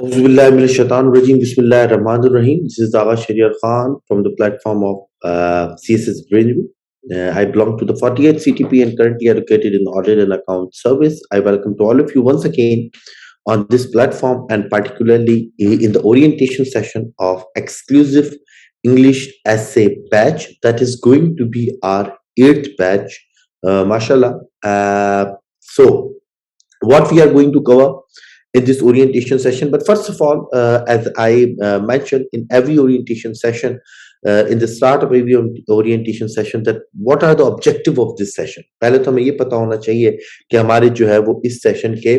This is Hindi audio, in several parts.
Auzubillahiminash-shaitanir-rajim. Bismillahir-rahmanir-rahim. This is Dawa Shariar Khan from the platform of CSS Brainwave. I belong to the 48th CTP and currently educated in Audit and Account Service. I welcome to all of you once again on this platform and particularly in the orientation session of exclusive English essay batch that is going to be our 8th batch. Mashallah. So, what we are going to cover in this orientation session. But first of all, as I mentioned in every orientation session, in the start of every orientation session, that what are the objective of this session? पहले तो हमें ये पता होना चाहिए कि हमारे जो है वो इस सेशन के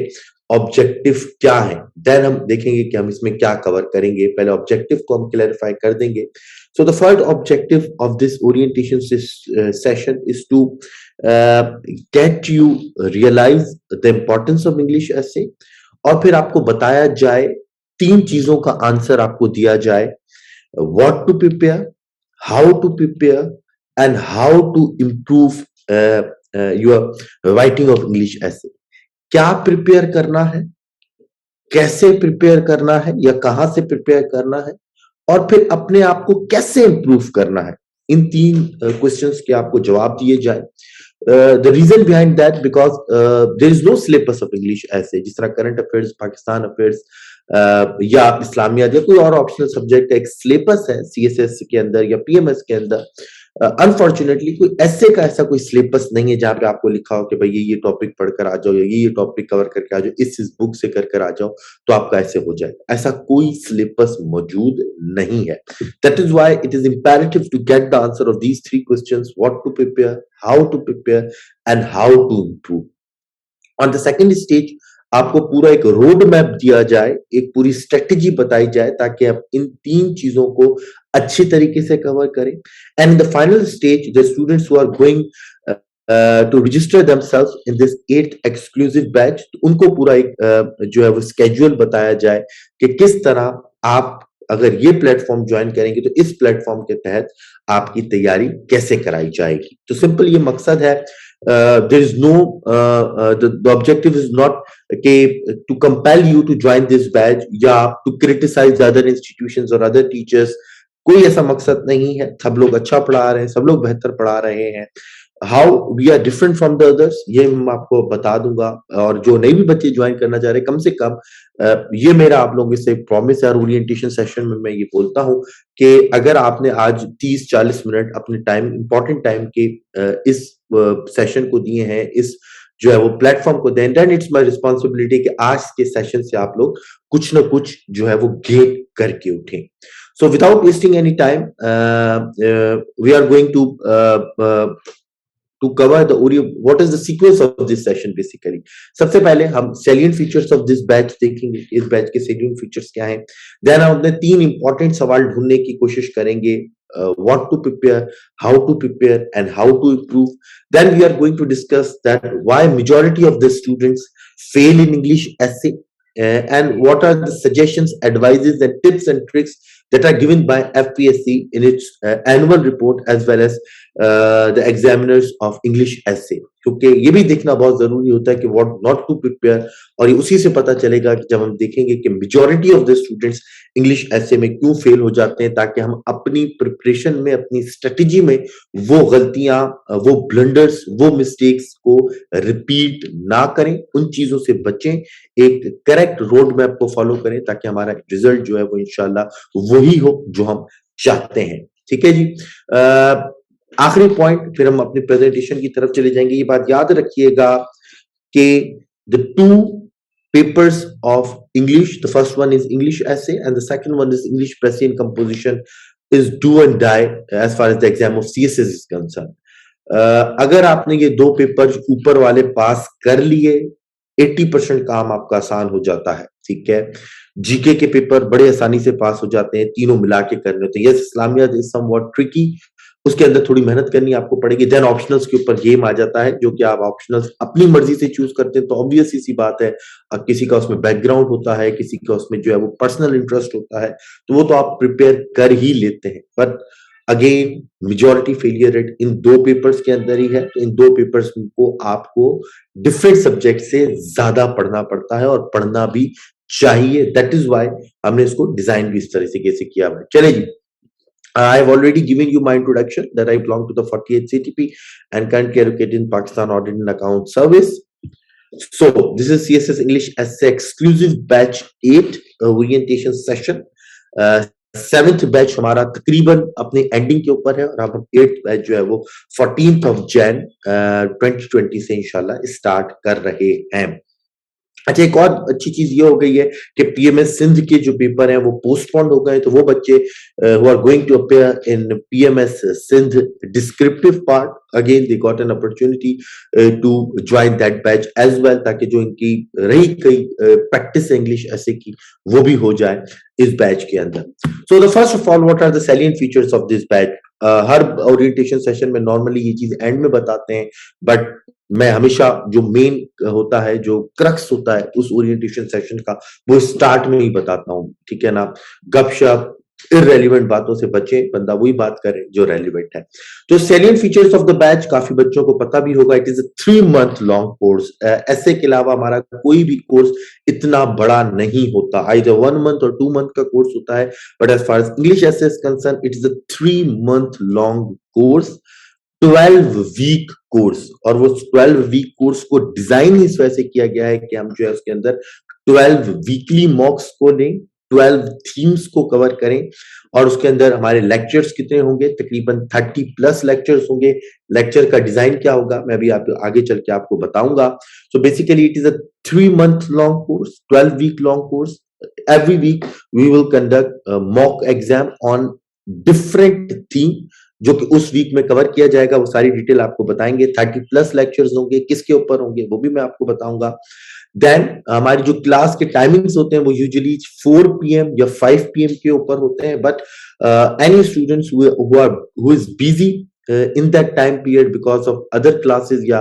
ऑब्जेक्टिव क्या है. देन हम देखेंगे कि हम इसमें क्या कवर करेंगे. पहले ऑब्जेक्टिव को हम क्लैरिफाई कर देंगे. So the first objective of this orientation session is to get you realize the importance of English essay. और फिर आपको बताया जाए, 3 चीजों का आंसर आपको दिया जाए. What to prepare, how to prepare and how to improve your writing of English essay. क्या प्रिपेयर करना है, कैसे प्रिपेयर करना है या कहां से प्रिपेयर करना है, और फिर अपने आप को कैसे इंप्रूव करना है. इन 3 क्वेश्चंस के आपको जवाब दिए जाए. The reason behind that, because there is no syllabus of English essay. जिस तरह करंट अफेयर्स, पाकिस्तान अफेयर्स या इस्लामियात या कोई और ऑप्शनल सब्जेक्ट है, एक सिलेबस है सीएसएस के अंदर या पीएमएस के अंदर. अनफॉर्चुनेटली कोई ऐसे का ऐसा कोई सिलेबस नहीं है जहां पे आपको लिखा हो कि भाई ये टॉपिक पढ़कर आ जाओ या ये टॉपिक कवर करके आ जाओ, इस बुक से कर आ जाओ तो आपका ऐसे हो जाएगा. ऐसा कोई सिलेबस मौजूद नहीं है. That is why it is imperative to get the answer of these 3 questions: what to prepare, how to prepare, and how to improve. On the second stage, आपको पूरा एक रोड मैप दिया जाए, एक पूरी स्ट्रेटेजी बताई जाए ताकि आप इन 3 चीजों को अच्छी तरीके से कवर करें. And in the final stage, the students who are going to register themselves in this 8th exclusive batch, तो उनको पूरा एक जो है वो स्केड्यूल बताया जाए कि किस तरह आप अगर ये प्लेटफॉर्म ज्वाइन करेंगे तो इस प्लेटफॉर्म के तहत आपकी तैयारी कैसे कराई जाएगी. तो सिंपल ये मकसद है. There is no the objective is not to compel you to join this batch या to criticize the other institutions or other teachers. कोई ऐसा मकसद नहीं है. सब लोग अच्छा पढ़ा रहे हैं, सब लोग बेहतर पढ़ा रहे हैं. How we are different from the others ये मैं आपको बता दूंगा. और जो नए भी बच्चे ज्वाइन करना चाह रहे हैं, कम से कम ये मेरा आप लोगों से प्रॉमिस है. ओरिएंटेशन सेशन में मैं ये बोलता हूं कि अगर आपने आज 30-40 मिनट अपने टाइम, इंपॉर्टेंट टाइम के इस सेशन को दिए हैं, इस जो है वो प्लेटफॉर्म को दें, देन इट्स माय रिस्पांसिबिलिटी कि आज के सेशन से आप लोग कुछ ना कुछ जो है वो गेन करके उठें. So without wasting any time, we are going to cover what is the sequence of this session basically. सबसे पहले हम salient features of this batch देखेंगे, इस बैच के salient features क्या हैं. Then हम अपने 3 important सवाल ढूंढने की कोशिश करेंगे. What to prepare, how to prepare, and how to improve. Then we are going to discuss that why majority of the students fail in English essay, and what are the suggestions, advices, and tips and tricks that are given by FPSC in its annual report as well as the examiners of English essay. क्योंकि ये भी देखना बहुत जरूरी होता है कि what not to prepare, और ये उसी से पता चलेगा कि जब हम देखेंगे कि majority of the students English essay में क्यों फेल हो जाते हैं, ताकि हम अपनी प्रिपरेशन में, अपनी स्ट्रेटेजी में वो गलतियां, वो ब्लंडर्स, वो मिस्टेक्स को रिपीट ना करें, उन चीजों से बचें, एक करेक्ट रोड मैप को फॉलो करें ताकि हमारा रिजल्ट जो है वो इंशाल्लाह वही हो जो हम चाहते हैं. ठीक है जी. आखिरी पॉइंट, फिर हम अपने प्रेजेंटेशन की तरफ चले जाएंगे. ये बात याद रखिएगा कि the 2 papers of English, the first one is English essay and the second one is English Precis and Composition, is do and die as far as the exam of CSS is concerned. अगर आपने ये 2 पेपर ऊपर वाले पास कर लिए, 80% काम आपका आसान हो जाता है. ठीक है. जीके के पेपर बड़े आसानी से पास हो जाते हैं, तीनों मिला के करने होते हैं. यस, इस्लामियात इज समवॉट ट्रिकी, उसके अंदर थोड़ी मेहनत करनी आपको पड़ेगी. देन ऑप्शनल्स के ऊपर गेम आ जाता है, जो कि आप ऑप्शनल्स अपनी मर्जी से चूज करते हैं तो ऑब्वियस सी बात है. अब किसी का उसमें बैकग्राउंड होता है, किसी का उसमें जो है वो पर्सनल इंटरेस्ट होता है, तो वो तो आप प्रिपेयर कर ही लेते हैं. But again majority failure rate in 2 papers के अंदर ही है. तो इन 2 पेपर्स को आपको डिफरेंट सब्जेक्ट से ज्यादा पढ़ना पड़ता है और पढ़ना भी चाहिए, दैट इज वाई हमने इसको डिजाइन भी इस तरीके से किया हुआ है। चले जी, I have already given you my introduction that I belong to the 48 CTP and currently educated in Pakistan Audit and Account Service. So this is CSS English Essay exclusive batch 8 orientation session. Seventh batch हमारा तकरीबन अपने एंडिंग के ऊपर है और अब हम 8th बैच जो है वो 14th ऑफ जैन 2020 से इंशाल्लाह स्टार्ट कर रहे हैं। अच्छा, एक और अच्छी चीज ये हो गई है कि पीएमएस सिंध के जो पेपर हैं वो पोस्टपोन्ड हो गए, तो वो बच्चे who are going to appear in PMS Sindh descriptive part, again they got an opportunity to join that batch as well, ताकि जो इनकी रही कई प्रैक्टिस इंग्लिश ऐसे की वो भी हो जाए इस बैच के अंदर। So the first of all, what are the salient features of this batch? हर ओरिएंटेशन सेशन में नॉर्मली ये चीज एंड में बताते हैं, बट मैं हमेशा जो मेन होता है, जो क्रक्स होता है उस ओरिएंटेशन सेशन का, वो स्टार्ट में ही बताता हूँ, ठीक है ना। गपशप, इररेलेवेंट बातों से बचे, बंदा वही बात करे जो रेलिवेंट है। तो salient features of the batch काफी बच्चों को पता भी होगा, it is a 3 month long course. ऐसे के अलावा हमारा कोई भी कोर्स इतना बड़ा नहीं होता, आइदर 1 month और 2 month का कोर्स होता है, but as far as English essay is concern, it is a 3 month long course, 12 week course. और वो 12 वीक कोर्स को डिजाइन ही इस वजह से किया गया है कि हम जो है उसके अंदर 12 वीकली मॉक्स को लें, 12 थीम्स को कवर करें, और उसके अंदर हमारे लेक्चर्स कितने होंगे? तकरीबन 30+ लेक्चर्स होंगे। लेक्चर का डिजाइन क्या होगा मैं अभी आप आगे चल के आपको बताऊंगा। So basically it is a 3 month long course, 12 week long course. Every week we will conduct mock exam on different theme, जो कि उस वीक में कवर किया जाएगा, वो सारी डिटेल आपको बताएंगे। 30+ लेक्चर्स होंगे, किसके ऊपर होंगे वो भी मैं आपको बताऊंगा। देन हमारी जो क्लास के टाइमिंग्स होते हैं वो यूजुअली 4 PM या 5 PM के ऊपर होते हैं, but any students who is busy in that time period because of other classes या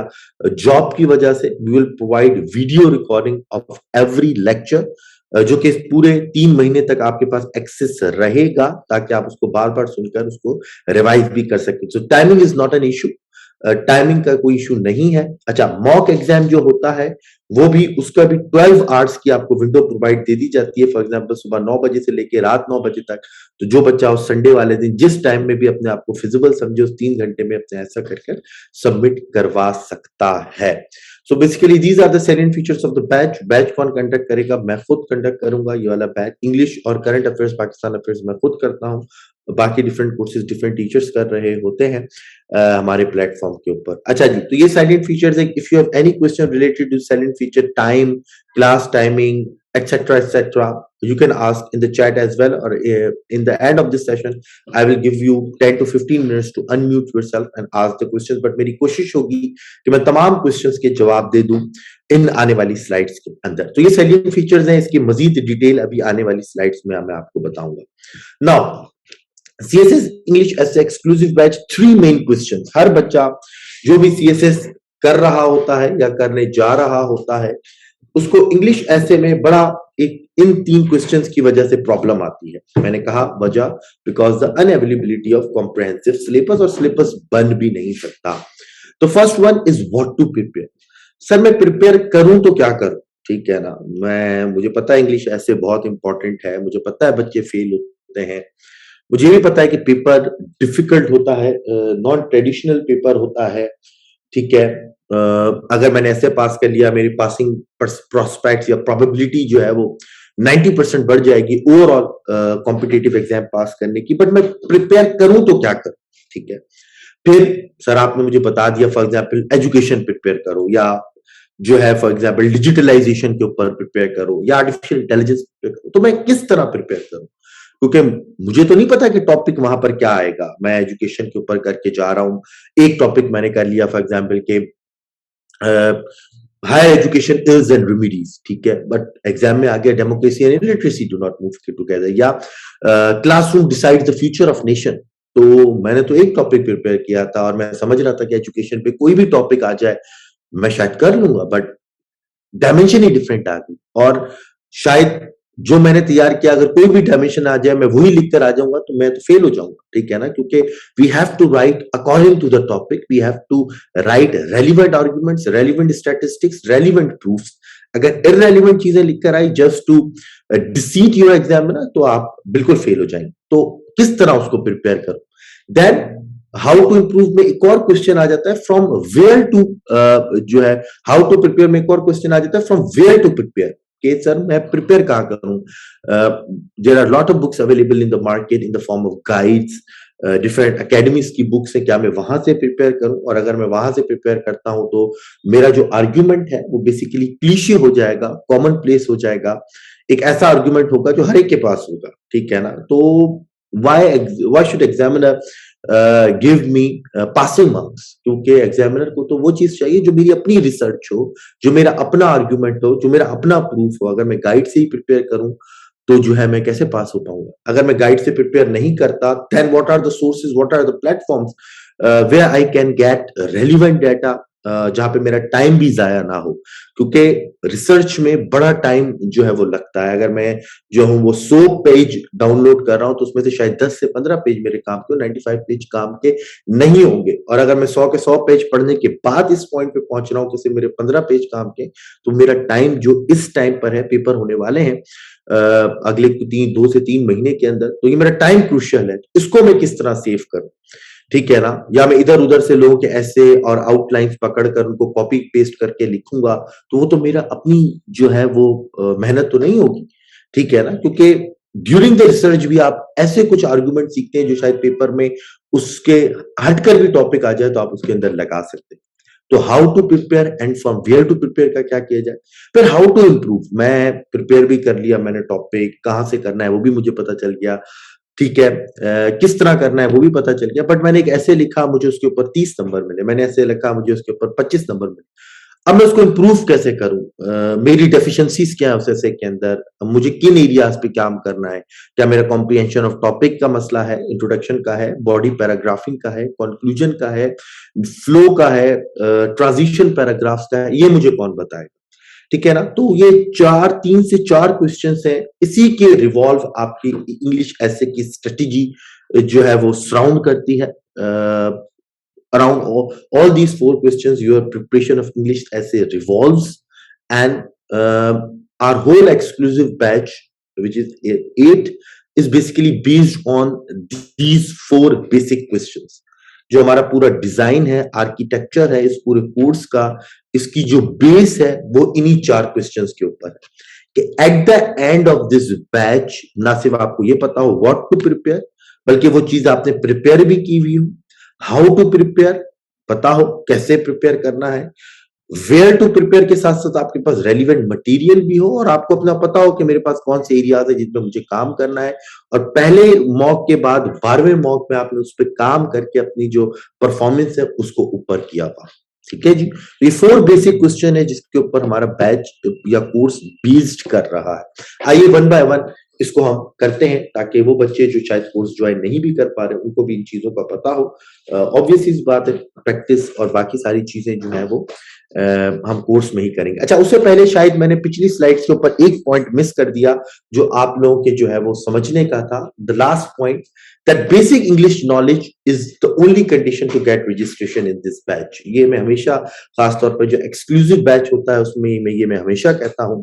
जॉब की वजह से, we will provide video recording of every lecture, जो कि पूरे 3 महीने तक आपके पास एक्सेस रहेगा, ताकि आप उसको बार बार सुनकर उसको रिवाइज भी कर सकें। So timing is not an issue, timing का कोई इशू नहीं है। अच्छा, मॉक एग्जाम जो होता है वो भी, उसका भी 12 आवर्स की आपको विंडो प्रोवाइड दे दी जाती है। फॉर एग्जांपल सुबह 9 बजे से लेके रात 9 बजे तक, तो जो बच्चा उस संडे वाले दिन जिस टाइम में भी अपने आप को फिजिबल समझे, उस 3 घंटे में अपने ऐसा करके सबमिट करवा सकता है। So basically these are the salient features of the batch. Batch कौन कंडक्ट करेगा? मैं खुद कंडक्ट करूंगा ये वाला बैच। इंग्लिश और करंट अफेयर्स, पाकिस्तान अफेयर्स मैं खुद करता हूँ, बाकी डिफरेंट कोर्सेज डिफरेंट टीचर्स कर रहे होते हैं हमारे प्लेटफॉर्म के ऊपर। अच्छा जी, तो ये साइलेंट फीचर्स है। If you have any question related to silent feature, time, class timing, etc., you can ask in the chat as well, or in the end of this session I will give you 10 to 15 minutes to unmute yourself and ask the questions, but मेरी कोशिश होगी कि मैं तमाम क्वेश्चंस के जवाब दे दूं इन आने वाली स्लाइड्स के अंदर। तो ये साइलेंट फीचर्स हैं, इसकी मजीद डिटेल अभी आने वाली स्लाइड्स में मैं आपको बताऊंगा। Now CSS English Essay Exclusive Batch, 3 main questions. हर बच्चा जो भी CSS कर रहा होता है या करने जा रहा होता है, उसको इंग्लिश ऐसे में बड़ा एक इन 3 क्वेश्चंस की वजह से प्रॉब्लम आती है। मैंने कहा वजह, because the unavailability of comprehensive syllabus, और सिलेबस बन भी नहीं सकता। तो first one is what to prepare. Sir मैं प्रिपेयर करूं तो क्या करूं? ठीक है ना, मुझे पता है इंग्लिश ऐसे बहुत इंपॉर्टेंट है, मुझे पता है बच्चे फेल होते हैं, मुझे भी पता है कि पेपर डिफिकल्ट होता है, नॉन ट्रेडिशनल पेपर होता है, ठीक है। अगर मैंने ऐसे पास कर लिया, मेरी पासिंग प्रोस्पेक्ट्स या प्रोबेबिलिटी जो है वो 90% बढ़ जाएगी ओवरऑल कॉम्पिटिटिव एग्जाम पास करने की। बट मैं प्रिपेयर करूं तो क्या करूं? ठीक है, फिर सर आपने मुझे बता दिया फॉर एग्जाम्पल एजुकेशन प्रिपेयर करो, या जो है फॉर एग्जाम्पल डिजिटलाइजेशन के ऊपर प्रिपेयर करो, या आर्टिफिशियल इंटेलिजेंस प्रिपेयर करो। तो मैं किस तरह प्रिपेयर करूं? क्योंकि मुझे तो नहीं पता कि टॉपिक वहां पर क्या आएगा। मैं एजुकेशन के ऊपर करके जा रहा हूं, एक टॉपिक मैंने कर लिया फॉर एग्जाम्पल के higher education ills and remedies, ठीक है, बट एग्जाम में आ गया democracy and literacy do not move together, या classroom decides the future of nation. तो मैंने तो एक टॉपिक प्रिपेयर किया था और मैं समझ रहा था कि एजुकेशन पे कोई भी टॉपिक आ जाए मैं शायद कर लूंगा, बट डायमेंशन ही डिफरेंट आ गई, और शायद जो मैंने तैयार किया अगर कोई भी डायमेंशन आ जाए, मैं वही लिखकर आ जाऊंगा तो मैं तो फेल हो जाऊंगा, ठीक है ना। क्योंकि we have to write according to the topic, we have to write relevant arguments, relevant statistics, relevant proofs, अगर इररेलेवेंट चीजें लिखकर I just to deceit your examiner, तो आप बिल्कुल फेल हो जाएंगे। तो किस तरह उसको प्रिपेयर करो। देन हाउ टू इंप्रूव में एक और क्वेश्चन आ जाता है, फ्रॉम वेयर टू, जो है हाउ टू प्रिपेयर में एक और क्वेश्चन आ जाता है, फ्रॉम वेयर टू प्रिपेयर, कि सर मैं प्रिपेयर कहाँ करूं। There are lot of books available in the market in the form of guides, different academies की बुक्स है, क्या मैं वहां से प्रिपेयर करूं। और अगर मैं वहां से प्रिपेयर करता हूं तो मेरा जो आर्ग्यूमेंट है वो बेसिकली क्लीशे हो जाएगा, कॉमन प्लेस हो जाएगा, एक ऐसा आर्ग्यूमेंट होगा जो हर एक के पास होगा, ठीक है ना। तो why should examiner give me passing marks, क्योंकि एग्जामिनर को तो वो चीज चाहिए जो मेरी अपनी रिसर्च हो, जो मेरा अपना आर्ग्यूमेंट हो, जो मेरा अपना प्रूफ हो। अगर मैं गाइड से ही प्रिपेयर करूं तो जो है मैं कैसे पास हो पाऊंगा। अगर मैं गाइड से प्रिपेयर नहीं करता, then what are the sources, what are the platforms where I can get relevant data, जहां पे मेरा टाइम भी जाया ना हो, क्योंकि रिसर्च में बड़ा टाइम जो है वो लगता है। अगर मैं जो हूँ वो 100 पेज डाउनलोड कर रहा हूं तो उसमें से शायद 10 से 15 पेज मेरे काम के, 95 पेज काम के नहीं होंगे। और अगर मैं 100 के 100 पेज पढ़ने के बाद इस पॉइंट पे पहुंच रहा हूँ कि सिर्फ मेरे 15 पेज काम के, तो मेरा टाइम जो इस टाइम पर है, पेपर होने वाले हैं अगले 2 से 3 महीने के अंदर, तो ये मेरा टाइम क्रूशियल है, इसको मैं किस तरह सेव करूं, ठीक है ना। या मैं इधर उधर से लोगों के ऐसे और आउटलाइंस पकड़कर उनको कॉपी पेस्ट करके लिखूंगा, तो वो तो मेरा अपनी जो है वो मेहनत तो नहीं होगी, ठीक है ना। क्योंकि ड्यूरिंग द रिसर्च भी आप ऐसे कुछ आर्गुमेंट सीखते हैं जो शायद पेपर में उसके हटकर भी टॉपिक आ जाए तो आप उसके अंदर लगा सकते हैं। तो how to prepare and from where to prepare का क्या किया जाए। फिर हाउ टू इम्प्रूव, मैं प्रिपेयर भी कर लिया, मैंने टॉपिक कहां से करना है वो भी मुझे पता चल गया, ठीक है। किस तरह करना है वो भी पता चल गया। बट मैंने एक ऐसे लिखा, मुझे उसके ऊपर 30 नंबर मिले, मैंने ऐसे लिखा, मुझे उसके ऊपर 25 नंबर मिले। अब मैं उसको इम्प्रूव कैसे करूं, मेरी डेफिशिएंसीज क्या है उस ऐसे के अंदर, मुझे किन एरियाज पे काम करना है। क्या मेरा कॉम्प्रिहेंशन ऑफ टॉपिक का मसला है, इंट्रोडक्शन का है, बॉडी पैराग्राफिंग का है, कंक्लूजन का है, फ्लो का है, ट्रांजिशन पैराग्राफ्स का है, ये मुझे कौन बताएगा, ठीक है ना। तो ये 3 से 4 क्वेश्चंस हैं, इसी के रिवॉल्व आपकी इंग्लिश ऐसे की स्ट्रेटेजी जो है वो सराउंड करती है। Around all these 4 questions, your preparation of English essay revolves, and our whole exclusive batch, which is 8, is basically based on these 4 basic questions. जो हमारा पूरा डिजाइन है, आर्किटेक्चर है इस पूरे कोर्स का, इसकी जो बेस है वो इन्हीं 4 क्वेश्चंस के ऊपर है। कि at the end of this batch ना सिर्फ आपको ये पता हो व्हाट टू प्रिपेयर, बल्कि वो चीज आपने प्रिपेयर भी की हुई हो, हाउ टू प्रिपेयर पता हो कैसे प्रिपेयर करना है, वेयर टू प्रिपेयर के साथ साथ आपके पास रेलिवेंट मटेरियल भी हो, और आपको अपना पता हो कि मेरे पास कौन से एरियाज है जिसमें मुझे काम करना है, और पहले मॉक के बाद 12वें मॉक में आपने उस पर काम करके अपनी जो परफॉर्मेंस है उसको ऊपर किया हुआ, ठीक है जी। ये 4 बेसिक क्वेश्चन है जिसके ऊपर हमारा बैच या कोर्स बेस्ड कर रहा है। आइए 1 बाय 1 इसको हम करते हैं, ताकि वो बच्चे जो शायद कोर्स ज्वाइन नहीं भी कर पा रहे उनको भी इन चीजों का पता हो। ऑब्वियस इस बात है, प्रैक्टिस और बाकी सारी चीजें जो है वो हम कोर्स में ही करेंगे। अच्छा, उससे पहले शायद मैंने पिछली स्लाइड्स के ऊपर एक पॉइंट मिस कर दिया जो आप लोगों के जो है वो समझने का था। The last point, that basic English knowledge is the only condition to get registration in this batch. ये मैं हमेशा, खासतौर पर जो एक्सक्लूसिव बैच होता है उसमें मैं हमेशा कहता हूं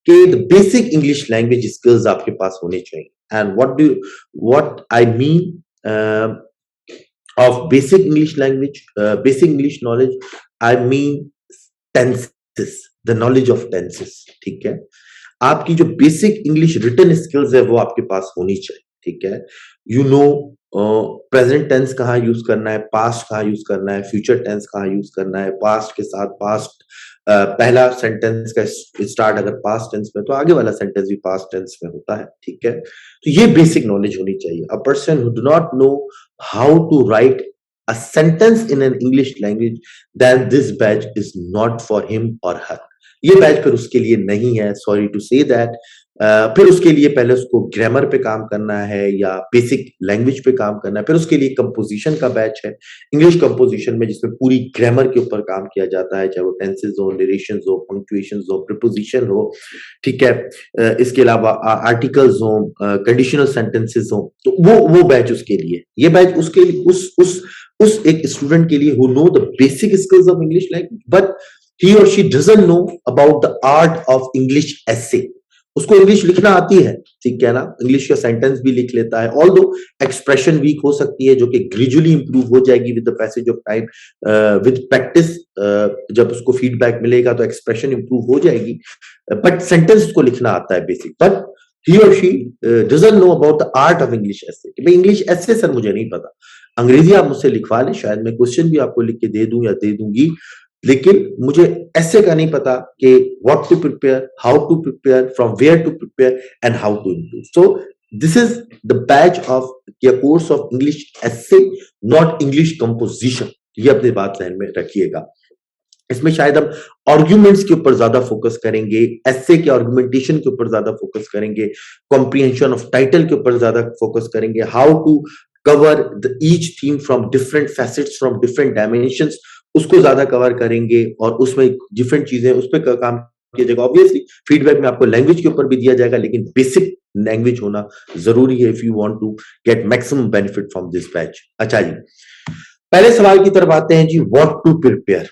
कि the basic English language skills आपके पास होने चाहिए। And what I mean of basic English language, basic English knowledge, I mean tenses, the knowledge of tenses, ठीक है। आपकी जो बेसिक इंग्लिश रिटन स्किल्स है वो आपके पास होनी चाहिए, ठीक है। यू नो प्रेजेंट टेंस कहाँ यूज करना है, पास्ट कहाँ यूज करना है, फ्यूचर टेंस कहाँ यूज करना है, पास्ट के साथ पास्ट, पहला सेंटेंस का स्टार्ट अगर पास्ट टेंस में तो आगे वाला सेंटेंस भी पास्ट टेंस में होता है, ठीक है। तो ये बेसिक नॉलेज होनी चाहिए। A person who do not know how to write a sentence in an English language, then this batch is not for him or her. ये बैच फिर उसके लिए नहीं है, सॉरी टू से दैट। फिर उसके लिए पहले उसको ग्रामर पे काम करना है या बेसिक लैंग्वेज पे काम करना है। फिर उसके लिए कंपोजिशन का बैच है, इंग्लिश कंपोजिशन में, जिसमें पूरी ग्रामर के ऊपर काम किया जाता है, चाहे वो टेंसेस हो, नरेशंस हो, पंक्चुएशंस हो, प्रीपोजिशन हो, ठीक है। इसके अलावा आर्टिकल्स हो, कंडीशनल सेंटेंसेस हो, तो वो बैच उसके लिए। ये बैच उसके लिए उस एक स्टूडेंट के लिए who know the basic skills of English language, but he or she doesn't know about the art of English essay. उसको इंग्लिश लिखना आती है, ठीक है ना, इंग्लिश का सेंटेंस भी लिख लेता है, ऑल्दो एक्सप्रेशन वीक हो सकती है जो कि ग्रेजुअली इंप्रूव हो जाएगी with the passage of time, with practice, जब उसको फीडबैक मिलेगा तो एक्सप्रेशन इंप्रूव हो जाएगी, बट सेंटेंस को लिखना आता है basic, but he or she doesn't know about the art of English essay. कि भाई इंग्लिश essay सर मुझे नहीं पता, अंग्रेजी आप मुझसे लिखवा लें, शायद मैं क्वेश्चन भी आपको लिख के दे दूं या दे दूंगी, लेकिन मुझे ऐसे का नहीं पता कि what to prepare, how to prepare, from where to prepare and how to improve. So this is the batch of a course of English essay, not English composition. ये अपनी बात ध्यान में रखिएगा। इसमें शायद हम आर्ग्यूमेंट्स के ऊपर ज्यादा फोकस करेंगे, एसे के आर्गुमेंटेशन के ऊपर ज्यादा फोकस करेंगे, कॉम्प्रिहेंशन ऑफ टाइटल के ऊपर ज्यादा फोकस करेंगे, how to cover the each theme from different facets, from different dimensions, उसको ज्यादा कवर करेंगे और उसमें डिफरेंट चीजें उस पर काम कीजिएगा। ऑब्वियसली फीडबैक में आपको लैंग्वेज के ऊपर भी दिया जाएगा, लेकिन बेसिक लैंग्वेज होना जरूरी है if you want to get maximum benefit from this batch. अच्छा जी, पहले सवाल की तरफ आते हैं जी, व्हाट टू प्रिपेयर।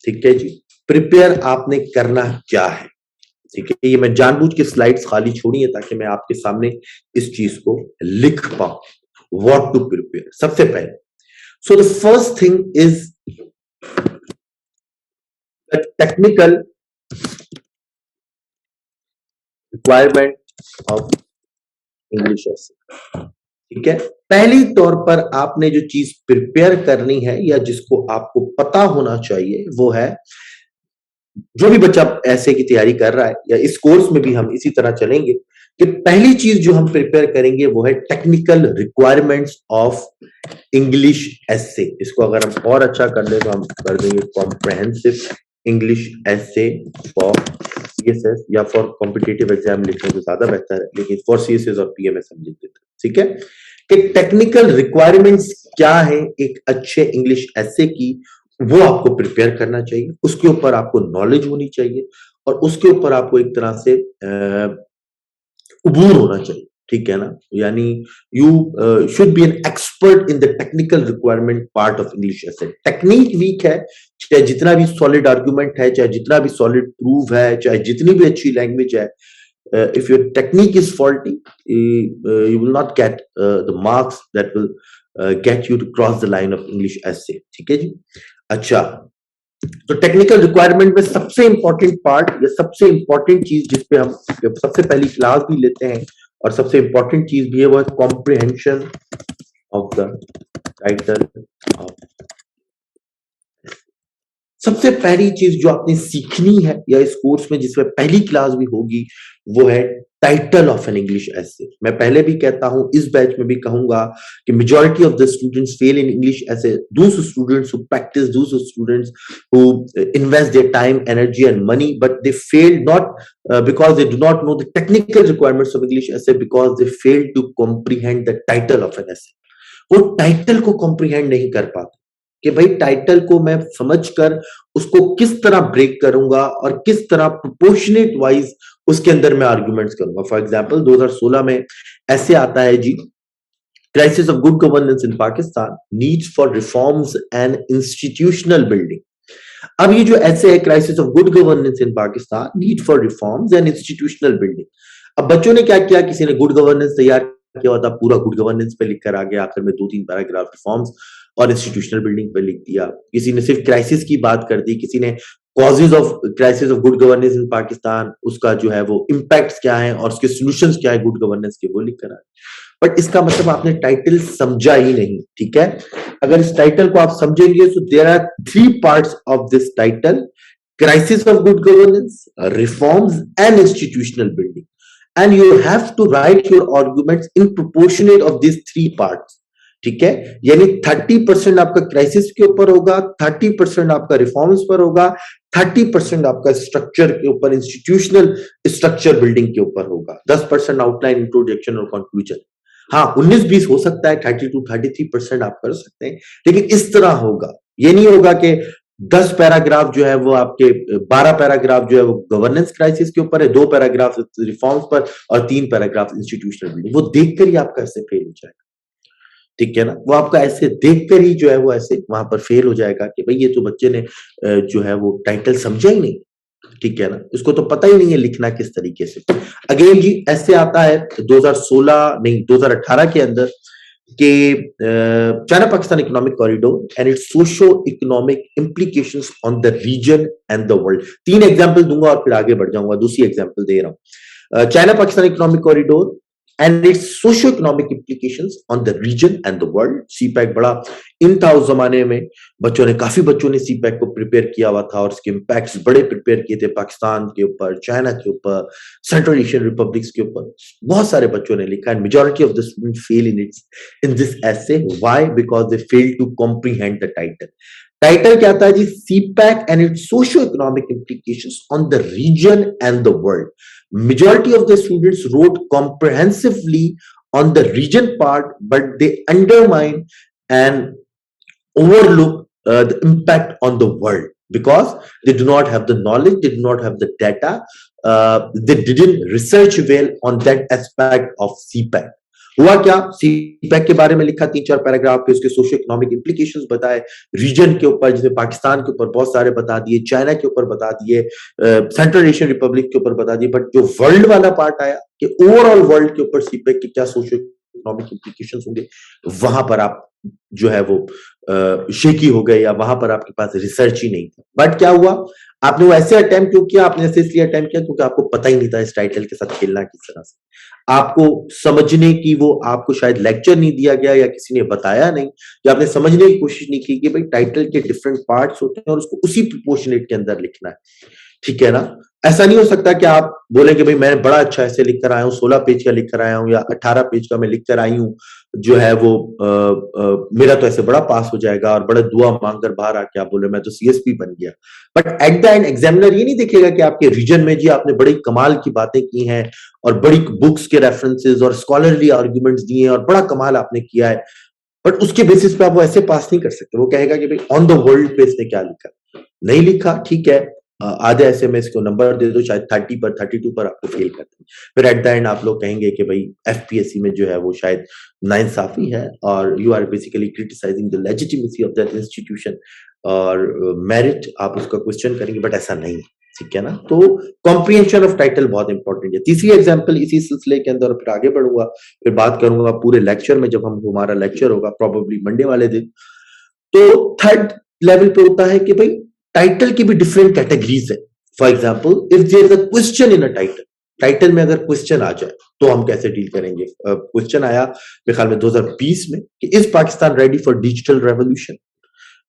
ठीक है जी, प्रिपेयर आपने करना क्या है, ठीक है, ये मैं जानबूझ के स्लाइड्स खाली छोड़ी है ताकि मैं आपके सामने इस चीज को लिख पाऊं। व्हाट टू प्रिपेयर, सबसे पहले, so the first thing is the technical requirement of English essay. ठीक है, पहली तौर पर आपने जो चीज प्रिपेयर करनी है या जिसको आपको पता होना चाहिए वो है, जो भी बच्चा ऐसे की तैयारी कर रहा है या इस कोर्स में भी हम इसी तरह चलेंगे, कि पहली चीज जो हम प्रिपेयर करेंगे वो है टेक्निकल रिक्वायरमेंट्स ऑफ इंग्लिश एसे। इसको अगर हम और अच्छा कर ले तो हम कर देंगे comprehensive English essay for CSS, या फॉर कॉम्पिटिटिव एग्जाम लिखने तो ज्यादा बेहतर है, लेकिन फॉर सीएसएस और पीएमएस हम लिख देते हैं। ठीक है, कि टेक्निकल रिक्वायरमेंट्स क्या है एक अच्छे इंग्लिश एसे की, वो आपको प्रिपेयर करना चाहिए, उसके ऊपर आपको नॉलेज होनी चाहिए और उसके ऊपर आपको एक तरह से उबूर होना चाहिए। ठीक है ना, यानी you should be an expert in the technical requirement part of English essay. Technique weak है, चाहे जितना भी सॉलिड आर्गुमेंट है, चाहे जितना भी सॉलिड प्रूफ है, चाहे जितनी भी अच्छी लैंग्वेज है, if your technique is faulty, you will not get the marks that will get you to cross the line of English essay. ठीक है जी, अच्छा, तो टेक्निकल रिक्वायरमेंट में सबसे इंपॉर्टेंट पार्ट या सबसे इंपॉर्टेंट चीज जिसपे हम सबसे पहली क्लास भी लेते हैं और सबसे इंपॉर्टेंट चीज भी है वो है comprehension of the title of. सबसे पहली चीज जो आपने सीखनी है या इस कोर्स में जिसमें पहली क्लास भी होगी वो है टाइटल ऑफ एन इंग्लिश एसे। मैं पहले भी कहता हूं, इस बैच में भी कहूंगा कि majority of the students fail in English essay. Those students who practice, those students who invest their time, energy and money, but they fail not because they do not know the technical requirements of English essay, because they fail to comprehend the title of an essay. वो टाइटल को कॉम्प्रिहेंड नहीं कर पाते कि भाई टाइटल को मैं समझकर उसको किस तरह ब्रेक करूंगा और किस तरह प्रोपोर्शनेट वाइज उसके अंदर मैं आर्गुमेंट्स करूंगा। फॉर एग्जांपल 2016 में ऐसे आता है जी, crisis of good governance in Pakistan, needs for reforms and institutional building. अब ये जो ऐसे है crisis of good governance in Pakistan, need for reforms and institutional building. अब बच्चों ने क्या किया, किसी ने गुड गवर्नेंस तैयार किया हुआ था, पूरा गुड गवर्नेंस पे लिखकर आ गया, आखिर में 2-3 पैराग्राफ रिफॉर्म्स और इंस्टीट्यूशनल बिल्डिंग पे लिख दिया। किसी ने सिर्फ क्राइसिस की बात कर दी, किसी ने causes of crisis of good governance in Pakistan, उसका जो है वो इम्पैक्ट्स क्या है और उसके सॉल्यूशंस क्या है गुड गवर्नेंस के, वो लिख कर आए। बट इसका मतलब आपने टाइटल समझा ही नहीं। ठीक है, अगर इस टाइटल को आप समझेंगे तो there are 3 parts of this title, crisis of good governance, reforms and institutional building, and you have to write your arguments in proportionate of this 3 parts. ठीक है, यानी 30% आपका क्राइसिस के ऊपर होगा, 30% आपका रिफॉर्म्स पर होगा, 30% आपका स्ट्रक्चर के ऊपर, इंस्टीट्यूशनल स्ट्रक्चर बिल्डिंग के ऊपर होगा, 10% आउटलाइन, इंट्रोडक्शन और कंक्लूजन। हाँ, 19-20 हो सकता है, 32-33% आप कर सकते हैं, लेकिन इस तरह होगा। ये नहीं होगा कि 10 पैराग्राफ जो है वो आपके 12 पैराग्राफ जो है वो गवर्नेंस क्राइसिस के ऊपर है, 2 पैराग्राफ रिफॉर्म्स पर और 3 पैराग्राफ इंस्टीट्यूशनल बिल्डिंग। वो देखकर ही आपका ऐसे फेल हो जाएगा। ठीक है ना, वो आपका ऐसे देखकर ही जो है वो ऐसे वहां पर फेल हो जाएगा कि भाई ये तो बच्चे ने जो है वो टाइटल समझा ही नहीं, ठीक है ना, इसको तो पता ही नहीं है लिखना किस तरीके से। अगेन जी ऐसे आता है 2016 नहीं 2018 के अंदर कि China Pakistan economic corridor and its socio economic implications on the region and the world. 3 example दूंगा और फिर आगे बढ़ जाऊंगा, दूसरी एग्जांपल दे रहा हूं। China Pakistan economic corridor and its socio economic implications on the region and the world. CPEC बड़ा इन था उस जमाने में, काफी बच्चों ने सीपैक को प्रिपेयर किया हुआ था और इसके इम्पैक्ट्स बड़े प्रिपेयर किए थे पाकिस्तान के ऊपर, चाइना के ऊपर, सेंट्रल एशियन रिपब्लिक्स के ऊपर। बहुत सारे बच्चों ने लिखा and majority of the student fail in this essay। Why? Because they fail to comprehend the title. Title क्या था जी? CPEC and its socio economic implications on the region and the world. Majority of the students wrote comprehensively on the region part, but they undermine and overlook the impact on the world because they do not have the knowledge, they do not have the data, they didn't research well on that aspect of CPAC। हुआ क्या? सीपैक के बारे में लिखा 3-4 पैराग्राफ पे, उसके सोशो इकोनॉमिक implications बताए, रीजन के ऊपर जिसमें पाकिस्तान के ऊपर बहुत सारे बता दिए, चाइना के ऊपर बता दिए, सेंट्रल एशियन रिपब्लिक के ऊपर बता दिए, बट जो वर्ल्ड वाला पार्ट आया कि ओवरऑल वर्ल्ड के ऊपर सीपैक के क्या सोशो इकोनॉमिक implications होंगे, वहां पर आप जो है वो शेकी हो गए या वहां पर आपके पास रिसर्च ही नहीं था। बट क्या हुआ? आपने वो ऐसे अटेम्प्ट क्यों किया? आपने ऐसे इसलिए अटेम्प्ट किया क्योंकि आपको पता ही नहीं था इस टाइटल के साथ खेलना किस तरह से। आपको समझने की वो आपको शायद लेक्चर नहीं दिया गया या किसी ने बताया नहीं, या आपने समझने की कोशिश नहीं की कि भाई टाइटल के डिफरेंट पार्ट्स होते हैं और उसको उसी प्रोपोर्शनेट के अंदर लिखना है, ठीक है ना। ऐसा नहीं हो सकता कि आप बोले कि भाई मैं बड़ा अच्छा ऐसे लिख कर आया हूँ, 16 पेज का लिख कर आया हूँ या 18 पेज का मैं लिख कर आई हूँ, जो है वो मेरा तो ऐसे बड़ा पास हो जाएगा और बड़ा दुआ मांगकर बाहर आके आप बोले मैं तो सीएसपी बन गया। But at the end examiner ये नहीं देखेगा कि आपके रीजन में जी आपने बड़ी कमाल की बातें की हैं और बड़ी बुक्स के रेफरेंसेस और स्कॉलरली आर्ग्यूमेंट्स दिए हैं और बड़ा कमाल आपने किया है, बट उसके बेसिस पे आप वो ऐसे पास नहीं कर सकते। वो कहेगा कि भाई ऑन द वर्ल्ड पे इसने क्या लिखा, नहीं लिखा, ठीक है, आधे ऐसे में इसको नंबर दे दो, शायद 30 पर 32 पर आपको फेल कर दें। फिर एट द एंड आप लोग कहेंगे कि भाई एफपीएससी में जो है वो शायद नाइंसाफी है और you are basically criticising the legitimacy of that institution और मेरिट आप उसका क्वेश्चन करेंगे, बट ऐसा नहीं है, ठीक है ना। तो कॉम्प्रिहेंशन ऑफ टाइटल बहुत इंपॉर्टेंट है। तीसरी एग्जांपल इसी सिलसिले के अंदर, फिर आगे बढ़ूंगा, फिर बात करूंगा पूरे लेक्चर में, जब हम हमारा लेक्चर होगा प्रोबेबली मंडे वाले दिन। तो थर्ड लेवल पे होता है कि भाई टाइटल की भी डिफरेंट कैटेगरीज है। For example if there is a question in a title, title में अगर क्वेश्चन आ जाए तो हम कैसे डील करेंगे। क्वेश्चन आया मेरे ख्याल में 2020 में कि is Pakistan ready for digital revolution.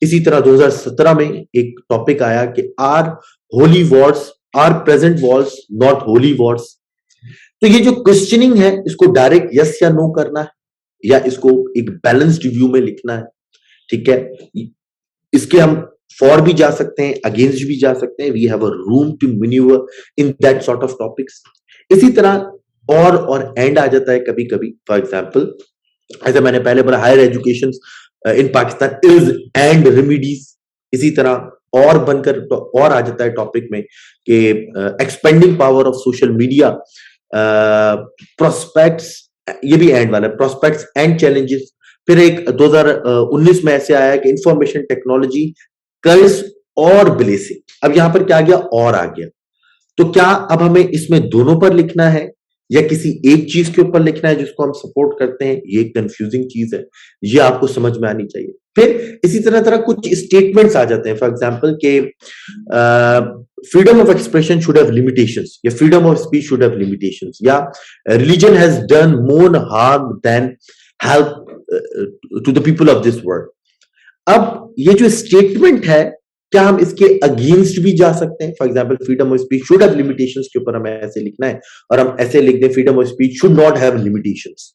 इसी तरह 2017 में एक टॉपिक आया कि are holy wars or present wars not holy wars. तो ये जो क्वेश्चनिंग है इसको डायरेक्ट यस या नो करना है या इसको एक बैलेंस्ड व्यू में लिखना है, ठीक है। इसके हम फॉर भी जा सकते हैं, अगेंस्ट भी जा सकते हैं। We have a room to manoeuvre in that sort of topics. इसी तरह और एंड आ जाता है कभी कभी। फॉर एग्जाम्पल ऐसे मैंने पहले बोला higher education in Pakistan is and remedies. इसी तरह और बनकर और आ जाता है टॉपिक में कि expanding power of social media, prospects, ये भी एंड वाला है, प्रोस्पेक्ट्स एंड चैलेंजेस। फिर एक 2019 में ऐसे आया कि इंफॉर्मेशन टेक्नोलॉजी कर्ज और ब्लेसिंग। अब यहां पर क्या आ गया? और आ गया। तो क्या अब हमें इसमें दोनों पर लिखना है या किसी एक चीज के ऊपर लिखना है जिसको हम सपोर्ट करते हैं? ये कंफ्यूजिंग चीज है, ये आपको समझ में आनी चाहिए। फिर इसी तरह कुछ स्टेटमेंट्स आ जाते हैं। फॉर एग्जांपल के freedom of expression should have limitations या freedom of speech should have limitations या religion has done more harm than help to the people of this world. अब ये जो स्टेटमेंट है क्या हम इसके अगेंस्ट भी जा सकते हैं? For example freedom of speech should have limitations के ऊपर हमें ऐसे लिखना है और हम ऐसे लिख दें freedom of speech should not have limitations.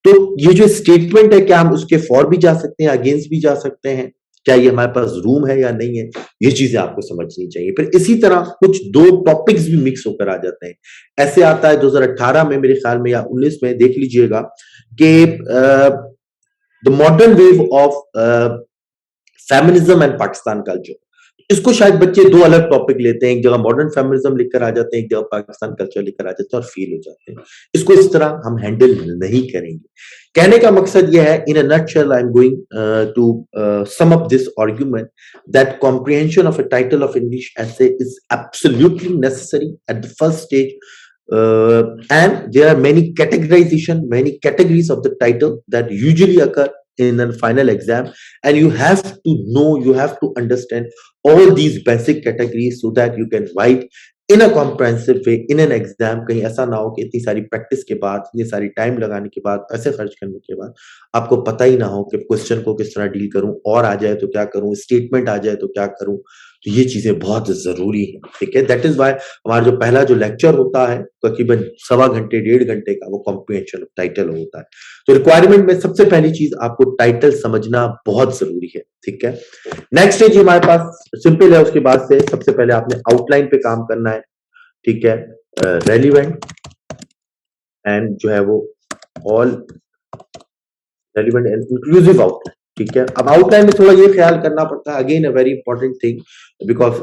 तो ये जो स्टेटमेंट है क्या हम उसके फॉर भी जा सकते हैं, अगेंस्ट भी जा सकते हैं? क्या ये हमारे पास रूम है या नहीं है? ये चीजें आपको समझनी चाहिए। फिर इसी तरह कुछ दो टॉपिक्स भी मिक्स होकर आ जाते हैं। ऐसे आता है 2018 में मेरे ख्याल में या 19 में, देख लीजिएगा कि the modern wave of feminism and Pakistan culture. इसको शायद बच्चे दो अलग टॉपिक लेते हैं, एक जगह मॉडर्न फेमिनिज्म लिखकर आ जाते हैं, एक जगह पाकिस्तान कल्चर लेकर आ जाते हैं और फेल हो जाते हैं। इसको इस तरह हम हैंडल नहीं करेंगे। कहने का मकसद यह है, in a nutshell I am going to sum up this argument that comprehension of a title of English essay is absolutely necessary at the first stage, and there are many categories of the title that usually occur in a final exam, and you have to know, you have to understand all these basic categories so that you can write in a comprehensive way in an exam. कहीं ऐसा ना हो कि इतनी सारी प्रैक्टिस के बाद, इतनी सारी टाइम लगाने के बाद, पैसे खर्च करने के बाद आपको पता ही ना हो कि क्वेश्चन को किस तरह डील करूं, और आ जाए तो क्या करूं, स्टेटमेंट आ जाए तो क्या करूं। तो ये चीजें बहुत जरूरी है, ठीक है। दैट इज वाई हमारा जो पहला जो लेक्चर होता है तकरीबन 1.25 डेढ़ घंटे का, वो कॉम्प्रिहेंशन ऑफ टाइटल होता है। तो रिक्वायरमेंट में सबसे पहली चीज आपको टाइटल समझना बहुत जरूरी है, ठीक है। नेक्स्ट स्टेज हमारे पास सिंपल है, उसके बाद से सबसे पहले आपने आउटलाइन पे काम करना है, ठीक है। रेलिवेंट एंड जो है वो all relevant and inclusive outline, ठीक है। अब आउटलाइन में थोड़ा ये ख्याल करना पड़ता है, again a very important thing, because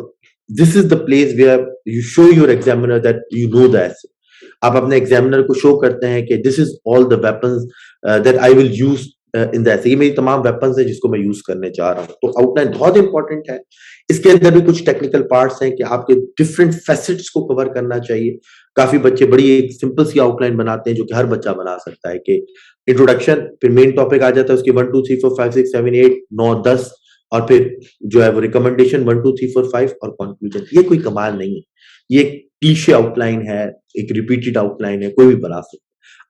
this is the place where you show your examiner that you know the essay. आप अपने एग्जामिनर को शो करते हैं कि this is all the weapons that I will use in the essay, ये मेरी तमाम वेपन्स है जिसको मैं यूज करने जा रहा हूं। तो आउटलाइन बहुत इंपॉर्टेंट है। इसके अंदर भी कुछ टेक्निकल पार्ट्स हैं कि आपके डिफरेंट फैसेट्स को कवर करना चाहिए। काफी बच्चे बड़ी एक सिंपल सी आउटलाइन बनाते हैं जो कि हर बच्चा बना सकता है, कि इंट्रोडक्शन, फिर मेन टॉपिक आ जाता है, उसके 1 2 3 4 5 6 7 8 9 10, और फिर जो है वो रिकमेंडेशन 1 2 3 4 5 और कंक्लूजन। ये कोई कमाल नहीं है, ये एक क्लीशे आउटलाइन है, एक रिपीटेड आउटलाइन है, कोई भी बना सकता है।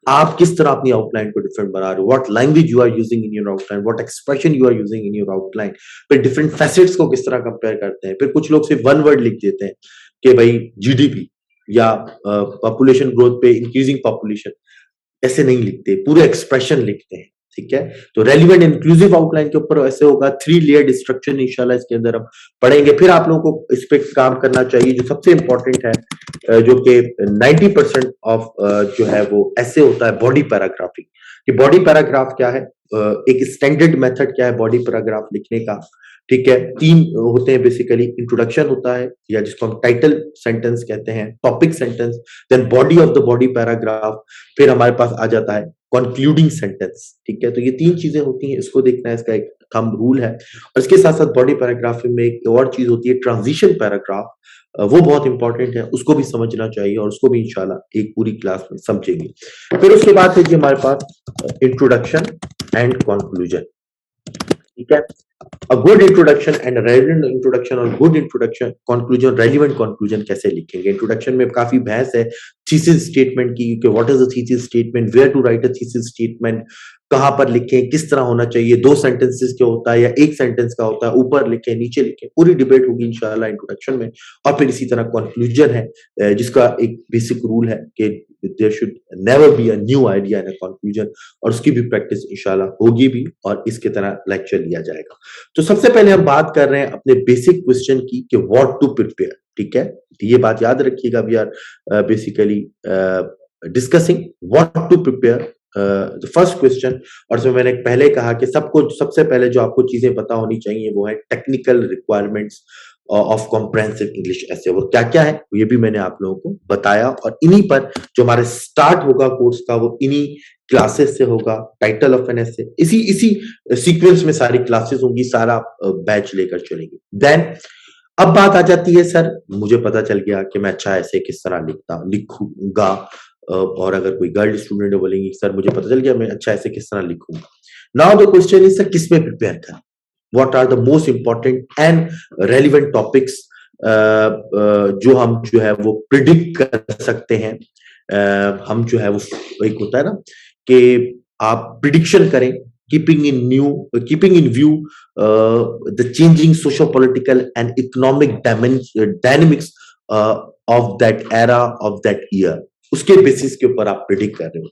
आप किस तरह अपनी आउटलाइन को डिफरेंट बना रहे हो, what language you are using in your outline, what expression you are using in your outline, फिर डिफरेंट फैसेट्स को किस तरह कंपेयर करते हैं। फिर कुछ लोग सिर्फ वन वर्ड लिख देते हैं कि भाई जीडीपी या पॉपुलेशन ग्रोथ पे, इंक्रीजिंग पॉपुलेशन, ऐसे नहीं लिखते, पूरे एक्सप्रेशन लिखते हैं, ठीक है। तो रेलिवेंट इंक्लूसिव आउटलाइन के ऊपर ऐसे होगा 3 लेयर्ड स्ट्रक्चर, इंशाल्लाह इसके अंदर हम पढ़ेंगे। फिर आप लोगों को इस पे काम करना चाहिए जो सबसे इंपॉर्टेंट है, जो कि 90% ऑफ जो है वो ऐसे होता है, बॉडी पैराग्राफी। कि बॉडी पैराग्राफ क्या है, एक स्टैंडर्ड मेथड क्या है बॉडी पैराग्राफ लिखने का, ठीक है। 3 होते हैं बेसिकली, इंट्रोडक्शन होता है या जिसको हम टाइटल सेंटेंस कहते हैं, topic sentence, then body of the body paragraph, फिर हमारे पास आ जाता है कंक्लूडिंग सेंटेंस, ठीक है। तो ये 3 चीजें होती हैं, इसको देखना है, इसका एक थंब रूल है। और इसके साथ साथ बॉडी पैराग्राफ में एक और चीज होती है ट्रांजिशन पैराग्राफ, वो बहुत इंपॉर्टेंट है, उसको भी समझना चाहिए और उसको भी इंशाल्लाह एक पूरी क्लास में समझेंगे। फिर उसके बाद है जी हमारे पास इंट्रोडक्शन एंड कंक्लूजन, ठीक है। A good introduction and a relevant introduction और good introduction, conclusion, relevant conclusion कैसे लिखेंगे। इंट्रोडक्शन में काफी बहस है थीसिस स्टेटमेंट की, कि what is the thesis statement, where to write a thesis statement, कहां पर लिखें, किस तरह होना चाहिए, 2 सेंटेंसेस का होता है या 1 सेंटेंस का होता है, ऊपर लिखें नीचे लिखें, पूरी डिबेट होगी इंशाल्लाह इंट्रोडक्शन में। और फिर इसी तरह कंक्लूजन है, जिसका एक बेसिक रूल है कि there should never be a new idea in a conclusion, और उसकी भी प्रैक्टिस इंशाल्लाह होगी भी, और इसके तरह लेक्चर लिया जाएगा। तो सबसे पहले हम बात कर रहे हैं अपने बेसिक क्वेश्चन की, कि व्हाट टू प्रिपेयर, ठीक है। तो ये बात याद रखिएगा, we are basically discussing what to prepare the first question. और इसमें मैंने पहले कहा कि सबको सबसे पहले जो आपको चीजें पता होनी चाहिए वो है technical requirements of comprehensive English ऐसे, वो क्या क्या है ये भी मैंने आप लोगों को बताया। और इन्हीं पर जो हमारे स्टार्ट होगा कोर्स का, वो इन्हीं क्लासेस से होगा, टाइटल ऑफ एन एसे, इसी इसी सीक्वेंस में सारी क्लासेस होंगी, सारा बैच लेकर चलेंगे। देन अब बात आ जाती है, सर मुझे पता चल गया कि मैं अच्छा ऐसे किस तरह लिखूंगा, और अगर कोई गर्ल स्टूडेंट है बोलेंगी सर मुझे पता चल गया मैं अच्छा ऐसे किस तरह लिखूंगा। Now the question is, sir किस में प्रिपेयर करें, what are the most important and relevant topics जो हम जो है वो प्रिडिक्ट कर सकते हैं। हम जो है वो एक होता है ना कि आप प्रिडिक्शन करें, keeping in view the changing socio-political and economic dynamics of that era of that year, उसके बेसिस के ऊपर आप प्रिडिक्ट कर रहे हो।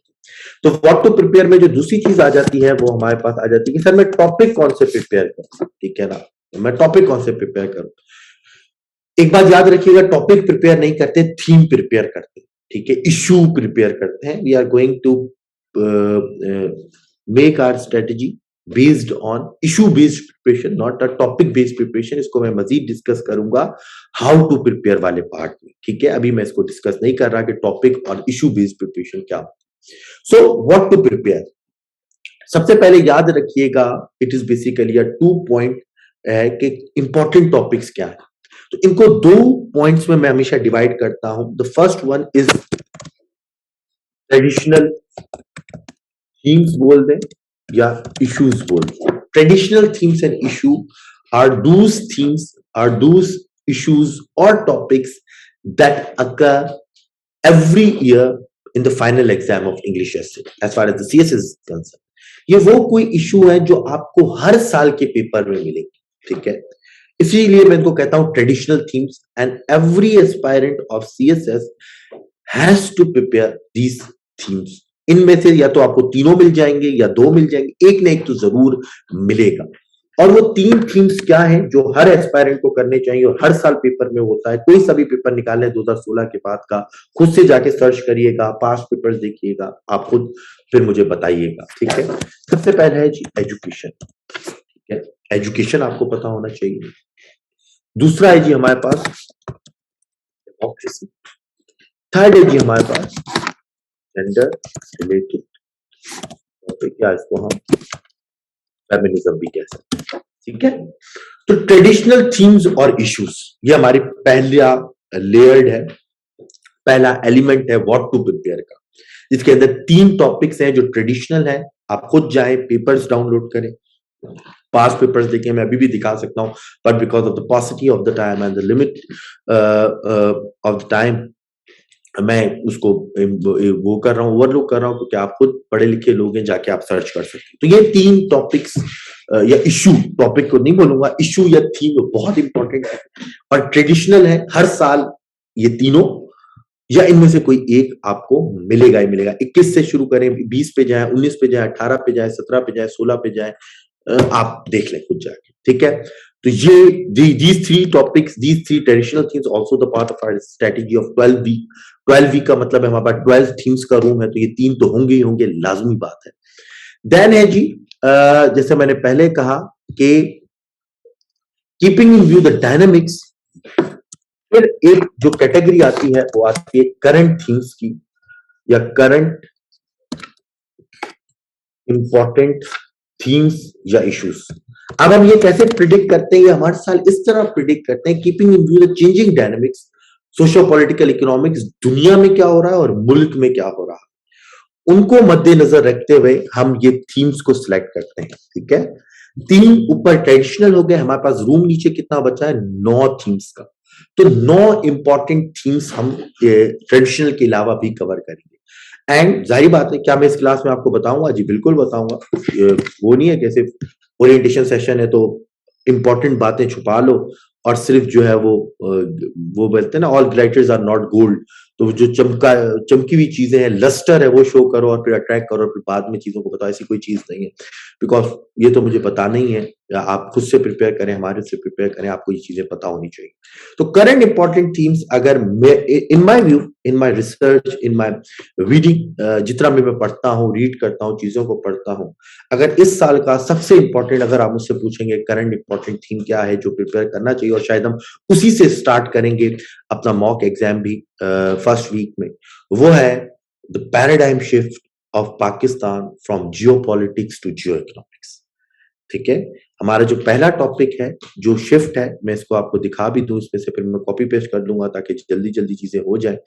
तो व्हाट टू प्रिपेयर में जो दूसरी चीज आ जाती है वो हमारे पास आ जाती है कि सर मैं टॉपिक कौन से प्रिपेयर करूं, ठीक है ना, मैं टॉपिक कौन से प्रिपेयर करूं। एक बात याद रखिएगा, टॉपिक प्रिपेयर नहीं करते, थीम प्रिपेयर करते हैं, ठीक है, इशू प्रिपेयर करते हैं। We are going to make our strategy based on issue based preparation, not a topic based preparation. इसको मैं मजीद डिस्कस करूंगा हाउ टू प्रिपेयर वाले पार्ट में, ठीक है। अभी मैं इसको डिस्कस नहीं कर रहा कि टॉपिक और इशू बेस्ड प्रिपरेशन क्या। सो व्हाट टू प्रिपेयर, सबसे पहले याद रखिएगा, it is basically a 2 point है कि इंपॉर्टेंट टॉपिक्स क्या है। तो इनको 2 पॉइंट्स में मैं हमेशा डिवाइड करता हूं। The first one is traditional themes बोल दें या इश्यूज बोल दें। Traditional themes and issue are those themes, are those issues or topics that occur every year in the final exam of English essay as far as the CSS is concerned. ये वो कोई इशू है जो आपको हर साल के पेपर में मिलेंगे, ठीक है। इसीलिए मैं इनको कहता हूं traditional themes, and every aspirant of CSS has to prepare these themes. इनमें से या तो आपको तीनों मिल जाएंगे या दो मिल जाएंगे, एक ना एक तो जरूर मिलेगा। और वो 3 थीम्स क्या हैं जो हर एस्पायरेंट को करने चाहिए और हर साल पेपर में होता है। कोई सा भी पेपर निकालें 2016 के बाद का, खुद से जाके सर्च करिएगा, पास्ट पेपर्स देखिएगा, आप खुद फिर मुझे बताइएगा, ठीक है। सबसे पहला है जी एजुकेशन, ठीक है। एजुकेशन आपको पता होना चाहिए। दूसरा है जी हमारे पास डेमोक्रेसी। थर्ड है जी हमारे पास जेंडर रिलेटेड टॉपिक, या इसको हम फेमिनिज्म भी कह सकते हैं, ठीक है। तो ट्रेडिशनल थीम्स और इश्यूज ये हमारी पहला लेयर्ड है, पहला एलिमेंट है व्हाट टू प्रिपेयर का। इसके अंदर 3 टॉपिक्स हैं जो ट्रेडिशनल है। आप खुद जाएं, पेपर्स डाउनलोड करें, पास्ट पेपर्स देखें, मैं अभी भी दिखा सकता हूं, but because of the पॉसिटी of the time and the limit of the time मैं उसको वो कर रहा हूँ, ओवरलुक कर रहा हूँ, क्योंकि आप खुद पढ़े लिखे लोग हैं, जाके आप सर्च कर सकते हैं। तो ये 3 टॉपिक्स या इशू, टॉपिक को नहीं बोलूंगा, इशू या थीम बहुत इंपॉर्टेंट है और ट्रेडिशनल है। हर साल ये तीनों या इनमें से कोई एक आपको मिलेगा ही मिलेगा। 21 से शुरू करें, 20 पे जाए, 19 पे जाए, 18 पे जाए, 17 पे जाए, 16 पे जाए, आप देख लें खुद जाके, ठीक है। तो ये these 3 topics, these 3 traditional themes also the part of our strategy of 12 week। 12 week का मतलब है हमारे पास 12 थीम्स का रूम है, तो ये 3 तो होंगे ही होंगे, लाजमी बात है। देन है जी जैसे मैंने पहले कहा कि keeping in view the dynamics, फिर एक जो कैटेगरी आती है वो आती है करंट थीम्स की या करंट इंपॉर्टेंट थीम्स या इश्यूज। अब हम ये कैसे प्रिडिक्ट करते हैं, ये हमारे साल इस तरह प्रिडिक्ट करते हैं, keeping in view the changing dynamics, socio political economics, दुनिया में क्या हो रहा है और मुल्क में क्या हो रहा है, उनको मद्देनजर रखते हुए हम ये थीम्स को सिलेक्ट करते हैं, ठीक है। 3 ऊपर ट्रेडिशनल हो गए, हमारे पास रूम नीचे कितना बचा है, 9 थीम्स का। तो 9 इंपॉर्टेंट थीम्स हम ट्रेडिशनल के अलावा भी कवर करेंगे। एंड जाहिर बात है, क्या मैं इस क्लास में आपको बताऊंगा? जी बिल्कुल बताऊंगा। वो नहीं है कि सिर्फ ओरिएंटेशन सेशन है तो इंपॉर्टेंट बातें छुपा लो और सिर्फ जो है वो बोलते हैं ना, ऑल ग्लाइटर्स आर नॉट गोल्ड। तो जो चमकी हुई चीजें हैं, लस्टर है, वो शो करो और फिर अट्रैक्ट करो और फिर बाद में चीजों को बताओ, ऐसी कोई चीज नहीं है। बिकॉज ये तो मुझे पता नहीं है, या आप खुद से प्रिपेयर करें, हमारे से प्रिपेयर करें, आपको ये चीजें पता होनी चाहिए। तो करंट इंपॉर्टेंट थीम्स, अगर in my view, in my research, in my reading, जितना भी मैं पढ़ता हूँ, रीड करता हूँ, चीजों को पढ़ता हूँ, अगर इस साल का सबसे इंपॉर्टेंट, अगर आप मुझसे पूछेंगे करंट इंपॉर्टेंट थीम क्या है जो प्रिपेयर करना चाहिए, और शायद हम उसी से स्टार्ट करेंगे अपना मॉक एग्जाम भी फर्स्ट वीक में, वो है the paradigm shift of Pakistan from Jio politics to geo economics, ठीक है। हमारा जो पहला टॉपिक है, जो शिफ्ट है, मैं इसको आपको दिखा भी दूं, इसमें से फिर मैं कॉपी पेस्ट कर दूंगा ताकि जल्दी जल्दी चीजें हो जाए,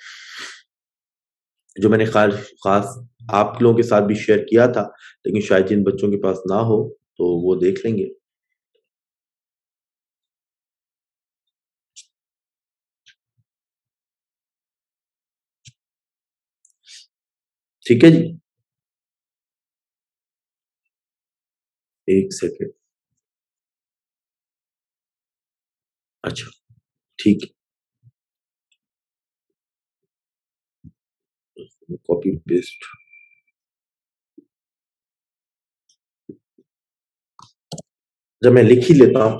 जो मैंने खास आप लोगों के साथ भी शेयर किया था, लेकिन शायद जिन बच्चों के पास ना हो तो वो देख लेंगे। ठीक है जी, एक सेकेंड। अच्छा, ठीक है, कॉपी पेस्ट। जब मैं लिख ही लेता हूं,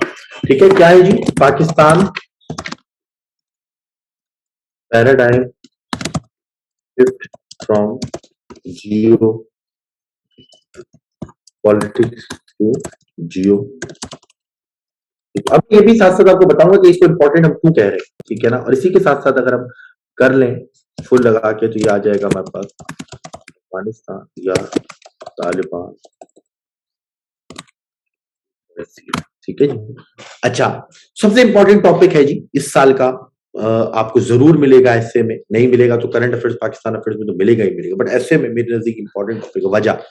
ठीक है। क्या है जी, Pakistan paradigm shift from Jio politics to geo. अब ये भी साथ साथ आपको बताऊंगा कि इसको इम्पोर्टेंट हम क्यों कह रहे हैं, ठीक है ना। और इसी के साथ साथ अगर हम कर लें फुल लगा के तो ये आ जाएगा हमारे पास अफगानिस्तान या तालिबान, ठीक है जी। अच्छा, सबसे इंपॉर्टेंट टॉपिक है जी इस साल का, आपको जरूर मिलेगा ऐसे में, नहीं मिलेगा तो करंट अफेयर्स पाकिस्तान अफेयर्स में तो मिलेगा ही मिलेगा, बट ऐसे में मेरे नजदीक इंपॉर्टेंट टॉपिक है। वजह,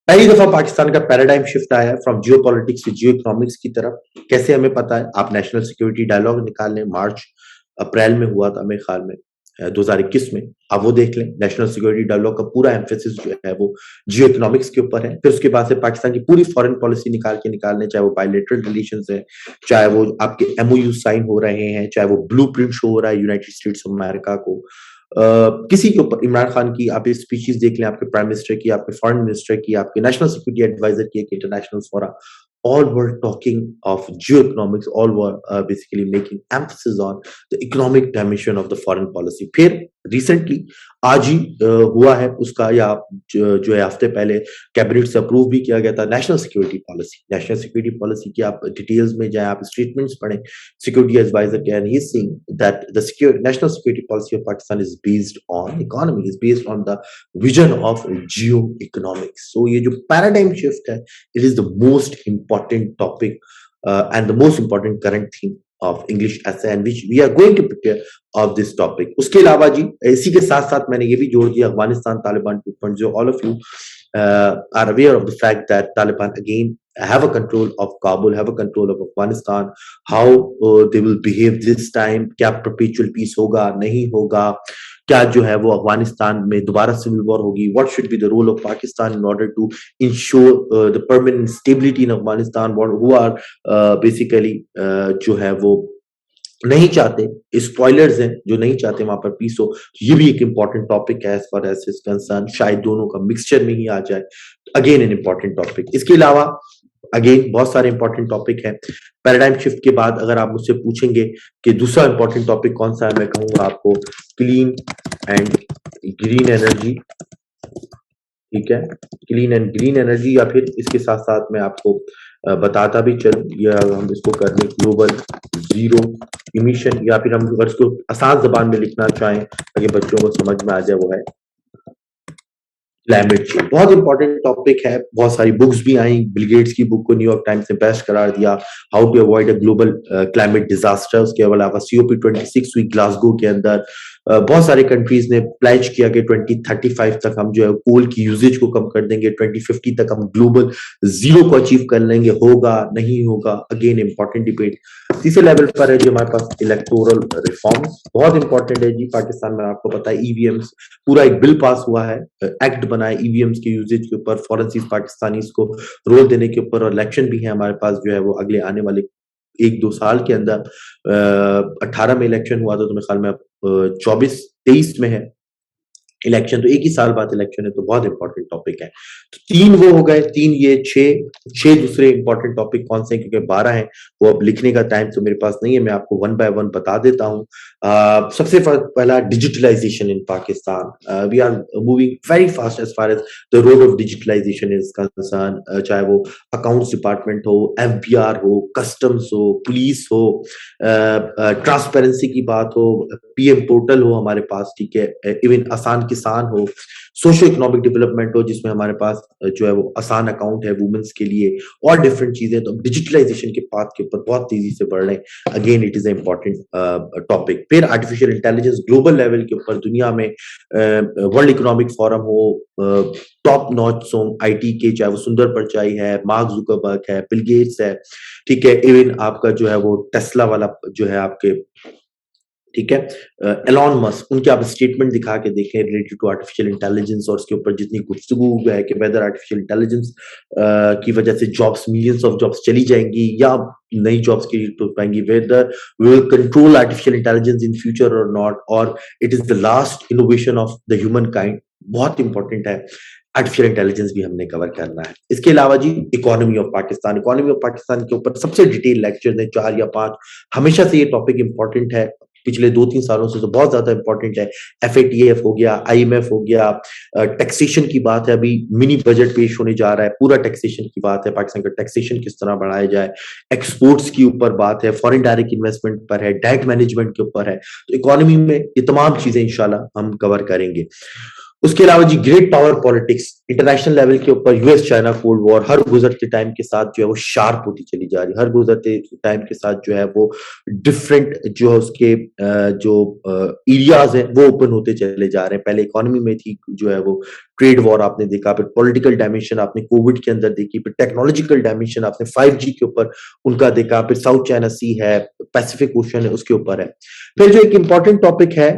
पहली दफा पाकिस्तान का पैराडाइम शिफ्ट आया है फ्रॉम जियो पॉलिटिक्स से जियो इकोनॉमिक्स की तरफ। कैसे हमें पता है, आप नेशनल सिक्योरिटी डायलॉग निकाल लें, मार्च अप्रैल में हुआ था मेरे ख्याल में 2021 में, आप वो देख लें। नेशनल सिक्योरिटी डायलॉग का पूरा एम्फेसिस जो है वो जियो इकोनॉमिक्स के ऊपर है। फिर उसके बाद से पाकिस्तान की पूरी फॉरेन पॉलिसी निकाल लें, चाहे वो बायलैटरल रिलेशंस है, चाहे वो आपके एमओयू साइन हो रहे हैं, चाहे वो ब्लूप्रिंट शो हो रहा है यूनाइटेड स्टेट्स ऑफ अमेरिका को, किसी के ऊपर, इमरान खान की आप स्पीचेस देख लें, आपके प्राइम मिनिस्टर की, आपके फॉरेन मिनिस्टर की, आपके नेशनल सिक्योरिटी एडवाइजर की, एक इंटरनेशनल फोरा, all were talking of geoeconomics, all were basically making emphasis on the economic dimension of the foreign policy. फिर रिसेंटली आज ही हुआ है उसका, या जो है हफ्ते पहले कैबिनेट से अप्रूव भी किया गया था national security policy. National security policy की आप डिटेल्स में जाए, आप स्टेटमेंट्स पढ़ें सिक्योरिटी एडवाइजर के, and he is saying that the national security policy of Pakistan is based on economy, is based on the vision of geoeconomics. So ये जो पैराडाइम शिफ्ट है, it is the most important topic and the most important current theme of English essay, and which we are going to prepare of this topic. उसके अलावा जी इसी के साथ साथ मैंने ये भी जोड़ दिया Afghanistan Taliban 2.0. All of you are aware of the fact that Taliban again have a control of Kabul, have a control of Afghanistan. How they will behave this time, क्या perpetual peace होगा, नहीं होगा, क्या जो है वो अफगानिस्तान में दोबारा सिविल वॉर होगी, what should be the role of Pakistan in order to ensure the permanent stability in Afghanistan, who are basically जो है वो नहीं चाहते, स्पॉयलर्स हैं जो नहीं चाहते वहां पर पीस हो। ये भी एक इंपॉर्टेंट टॉपिक है as far as is concern, शायद दोनों का मिक्सचर में ही आ जाए, अगेन एन इंपॉर्टेंट टॉपिक। इसके अलावा अगेन बहुत सारे इंपॉर्टेंट टॉपिक हैं। पैराडाइम शिफ्ट के बाद अगर आप मुझसे पूछेंगे कि दूसरा इंपॉर्टेंट टॉपिक कौन सा है, मैं कहूंगा आपको क्लीन एंड ग्रीन एनर्जी, ठीक है, क्लीन एंड ग्रीन एनर्जी, या फिर इसके साथ साथ मैं आपको बताता भी चलूं, या हम इसको कर लें ग्लोबल जीरो इमिशन, या फिर हम अगर इसको आसान जबान में लिखना चाहें ताकि बच्चों को समझ में आ जाए, वो है क्लाइमेट चेंज। बहुत इंपॉर्टेंट टॉपिक है, बहुत सारी बुक्स भी आई, बिल गेट्स की बुक को न्यूयॉर्क टाइम्स ने बेस्ट करार दिया, how to avoid a global climate disaster. उसके अलावा COP26 हुई ग्लासगो के अंदर, बहुत सारे कंट्रीज ने प्लेज किया कि 2035 तक हम जो है कोल की यूजेज को कम कर देंगे, 2050 तक हम ग्लोबल जीरो को अचीव कर लेंगे, होगा नहीं होगा, अगेन इंपॉर्टेंट डिबेट। तीसरे लेवल पर है जो हमारे पास इलेक्टोरल रिफॉर्म्स, बहुत इंपॉर्टेंट है जी। पाकिस्तान में आपको पता है ईवीएम्स, पूरा एक बिल पास हुआ है, एक्ट बना है ईवीएम्स के यूजेज के ऊपर, फॉरेंसिक पाकिस्तानीज को रोल देने के ऊपर, और इलेक्शन भी है हमारे पास जो है वो अगले आने वाले 1-2 साल के अंदर। 18 में इलेक्शन हुआ था तो मेरे ख्याल में 24-23 में है इलेक्शन, तो एक ही साल बाद इलेक्शन है, तो बहुत इंपॉर्टेंट टॉपिक है। तो 3 वो हो गए, 3 ये, 6 दूसरे इंपॉर्टेंट टॉपिक कौन से हैं, क्योंकि 12 हैं, वो अब लिखने का टाइम तो मेरे पास नहीं है, मैं आपको वन बाय वन बता देता हूँ। सबसे पहला digitalization in Pakistan, we are moving very fast as far as the road of digitalization is concern, चाहे वो अकाउंट्स डिपार्टमेंट हो, FBR हो, कस्टम्स हो, पुलिस हो, ट्रांसपेरेंसी की बात हो, PM पोर्टल हो हमारे पास, ठीक है, इवन आसान किसान हो, सोशो इकोनॉमिक डेवलपमेंट हो जिसमें हमारे पास जो है वो आसान अकाउंट है वुमेन्स के लिए, और डिफरेंट चीजें, तो डिजिटलाइजेशन के पाथ के ऊपर बहुत तेजी से बढ़ रहे हैं। Again it is important topic. फिर आर्टिफिशियल इंटेलिजेंस ग्लोबल लेवल के ऊपर, दुनिया में वर्ल्ड इकोनॉमिक फोरम हो, टॉप नॉच IT के, चाहे वो सुंदर पिचाई है, मार्क जुकरबर्ग है, बिल गेट्स है, ठीक है, इवन आपका जो है वो टेस्ला वाला जो है आपके, ठीक है, एलॉन मस्क, उनके आप स्टेटमेंट दिखा के देखें रिलेटेड टू आर्टिफिशियल इंटेलिजेंस, और उसके ऊपर जितनी गुफ्तगू है कि वेदर आर्टिफिशियल इंटेलिजेंस की वजह से जॉब्स, मिलियंस ऑफ जॉब्स चली जाएंगी या नई जॉब्स क्रिएट हो पाएंगी, whether we will control artificial intelligence in future और नॉट, और it is the last innovation of the human kind. बहुत इंपॉर्टेंट है, आर्टिफिशियल इंटेलिजेंस भी हमने कवर करना है। इसके अलावा जी economy of Pakistan, economy of Pakistan के ऊपर सबसे डिटेल लेक्चर हैं, 4 या 5, हमेशा से ये टॉपिक इंपॉर्टेंट है। पिछले 2-3 सालों से तो बहुत ज़्यादा इम्पोर्टेंट है। एफएटीएफ हो गया, आईएमएफ हो गया, टैक्सेशन की बात है, अभी मिनी बजट पेश होने जा रहा है, पूरा टैक्सेशन की बात है, पाकिस्तान का टैक्सेशन किस तरह बढ़ाया जाए, एक्सपोर्ट्स के ऊपर बात है, फॉरेन डायरेक्ट इन्वेस्टमेंट पर है, डेट मैनेजमेंट के ऊपर है। तो इकोनॉमी में ये तमाम चीज़ें इंशाल्लाह हम कवर करेंगे। उसके अलावा जी great power politics, international level के ऊपर यूएस चाइना कोल्ड वॉर हर गुजरते टाइम के साथ जो है वो शार्प होती चली जा रही है, हर गुजरते टाइम के साथ जो है वो डिफरेंट जो है उसके जो एरियाज हैं वो ओपन होते चले जा रहे हैं। पहले इकोनॉमी में थी जो है वो ट्रेड वॉर आपने देखा, फिर पॉलिटिकल डायमेंशन आपने कोविड के अंदर देखी, फिर टेक्नोलॉजिकल डायमेंशन आपने 5G के ऊपर उनका देखा, फिर साउथ चाइना सी है, पैसिफिक ओशन है, उसके ऊपर है। फिर जो एक इंपॉर्टेंट टॉपिक है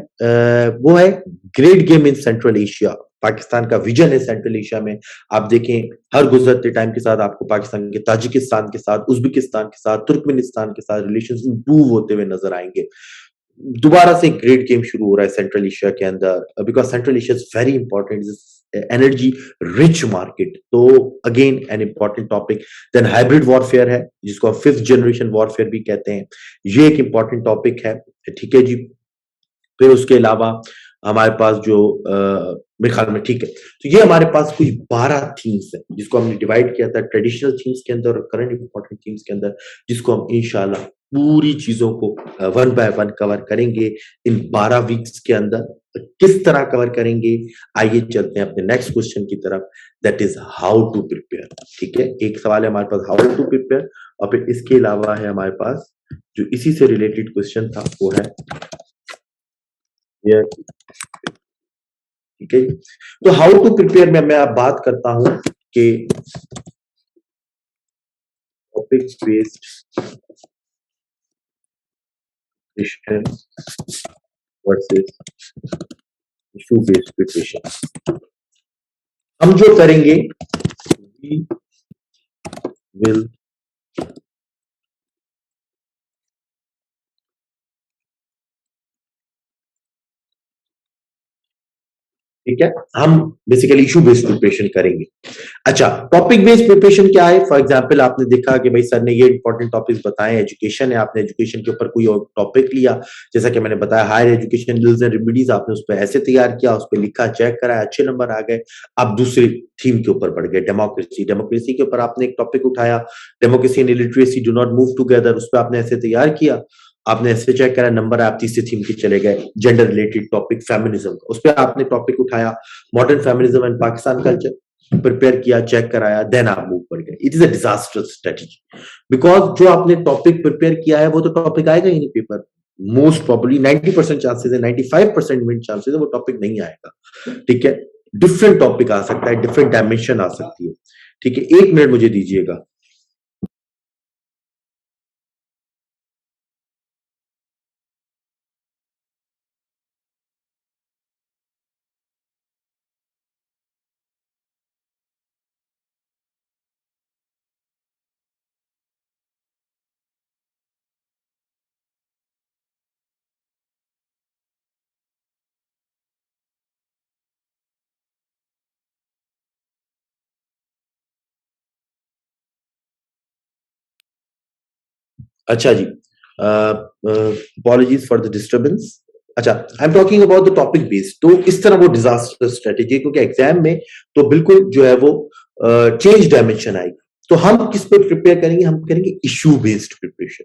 वो है great game in central Asia. Pakistan का विजन है सेंट्रल एशिया में। आप देखें हर गुजरते टाइम के साथ आपको पाकिस्तान के ताजिकिस्तान के साथ, उज्बेकिस्तान के साथ, तुर्कमेनिस्तान के साथ रिलेशंस इंप्रूव होते हुए नजर आएंगे। दोबारा से ग्रेट गेम शुरू हो रहा है सेंट्रल एशिया के अंदर, because Central Asia is very important, energy rich market. तो again an important topic. Then hybrid warfare है जिसको हम 5th जनरेशन वॉरफेयर भी कहते हैं, ये एक इंपॉर्टेंट टॉपिक है। ठीक है जी। फिर उसके अलावा हमारे पास जो मेरे ख्याल में ठीक है, तो ये हमारे पास कुछ 12 थीम्स है जिसको हमने डिवाइड किया था ट्रेडिशनल थीम्स के अंदर और करंट इंपॉर्टेंट थीम्स के अंदर, जिसको हम इंशाल्लाह पूरी चीजों को वन बाय वन कवर करेंगे इन 12 वीक्स के अंदर। किस तरह कवर करेंगे, आइए चलते हैं अपने नेक्स्ट क्वेश्चन की तरफ, that is how to prepare. ठीक है, एक सवाल है हमारे पास हाउ टू प्रिपेयर, और फिर इसके अलावा है हमारे पास जो इसी से रिलेटेड क्वेश्चन था वो है ये। ठीक है, तो हाउ टू प्रिपेयर में मैं अब बात करता हूं कि topic based preparation versus issue based preparation. हम जो करेंगे वी विल ठीक है, हम बेसिकली इशू बेस्ड प्रिपरेशन करेंगे। अच्छा, टॉपिक बेस्ड प्रिपरेशन क्या है? फॉर एग्जांपल आपने देखा कि भाई सर ने ये इंपॉर्टेंट टॉपिक्स बताए, एजुकेशन है, आपने एजुकेशन के ऊपर कोई और टॉपिक लिया, जैसा कि मैंने बताया higher education rules and remedies, आपने उस पर ऐसे तैयार किया, उस पर लिखा, चेक कराया, अच्छे नंबर आ गए। आप दूसरी थीम के ऊपर बढ़ गए, डेमोक्रेसी। डेमोक्रेसी के ऊपर आपने एक टॉपिक उठाया, democracy and illiteracy do not move together, उस पर आपने ऐसे तैयार किया, आपने ऐसे चेक करा, नंबर आप तीसरी थीम के चले गए, जेंडर रिलेटेड टॉपिक फेमिनिज्म, उस पर आपने टॉपिक उठाया, modern feminism and Pakistan culture, prepare किया, चेक कराया, देन आप मूव कर गए। It is a disaster strategy, because जो आपने टॉपिक प्रिपेयर किया है वो तो टॉपिक आएगा ही नहीं पेपर। मोस्ट प्रॉब्ली 90% चांसेस है, 95% मिनट चांसेस है वो टॉपिक नहीं आएगा। ठीक है, डिफरेंट टॉपिक आ सकता है, डिफरेंट डायमेंशन आ सकती है। ठीक है, 1 मिनट मुझे दीजिएगा। अच्छा जी, अपॉलॉजीज फॉर द डिस्टरबेंस। अच्छा, आई am talking about the topic based, तो इस तरह वो डिजास्टर स्ट्रेटेजी, क्योंकि एग्जाम में तो बिल्कुल जो है वो चेंज डायमेंशन आएगी। तो हम किस पे प्रिपेयर करेंगे? हम करेंगे इशू बेस्ड प्रिपरेशन।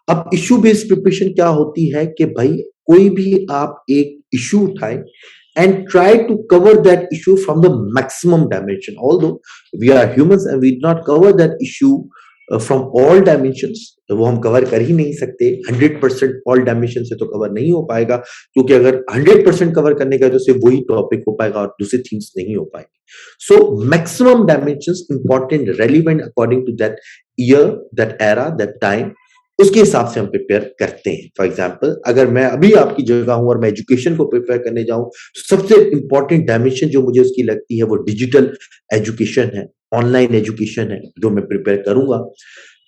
अब इशू बेस्ड प्रिपरेशन क्या होती है कि भाई कोई भी आप एक इशू उठाए and try to cover that issue from the maximum dimension, although we are humans and we do not cover that issue from all dimensions, वो हम कवर कर ही नहीं सकते। 100% ऑल डायमेंशन से तो कवर नहीं हो पाएगा, क्योंकि अगर 100% कवर करने का तो सिर्फ वही टॉपिक हो पाएगा और दूसरे थीम्स नहीं हो पाएंगे। So maximum dimensions important, relevant according to that year, that era, that time, उसके हिसाब से हम प्रिपेयर करते हैं। फॉर एग्जाम्पल, अगर मैं अभी आपकी जगह हूं और मैं एजुकेशन को प्रिपेयर करने जाऊं, सबसे इंपॉर्टेंट डायमेंशन जो मुझे उसकी लगती है वो डिजिटल एजुकेशन है, ऑनलाइन एजुकेशन है, जो मैं प्रिपेयर करूंगा।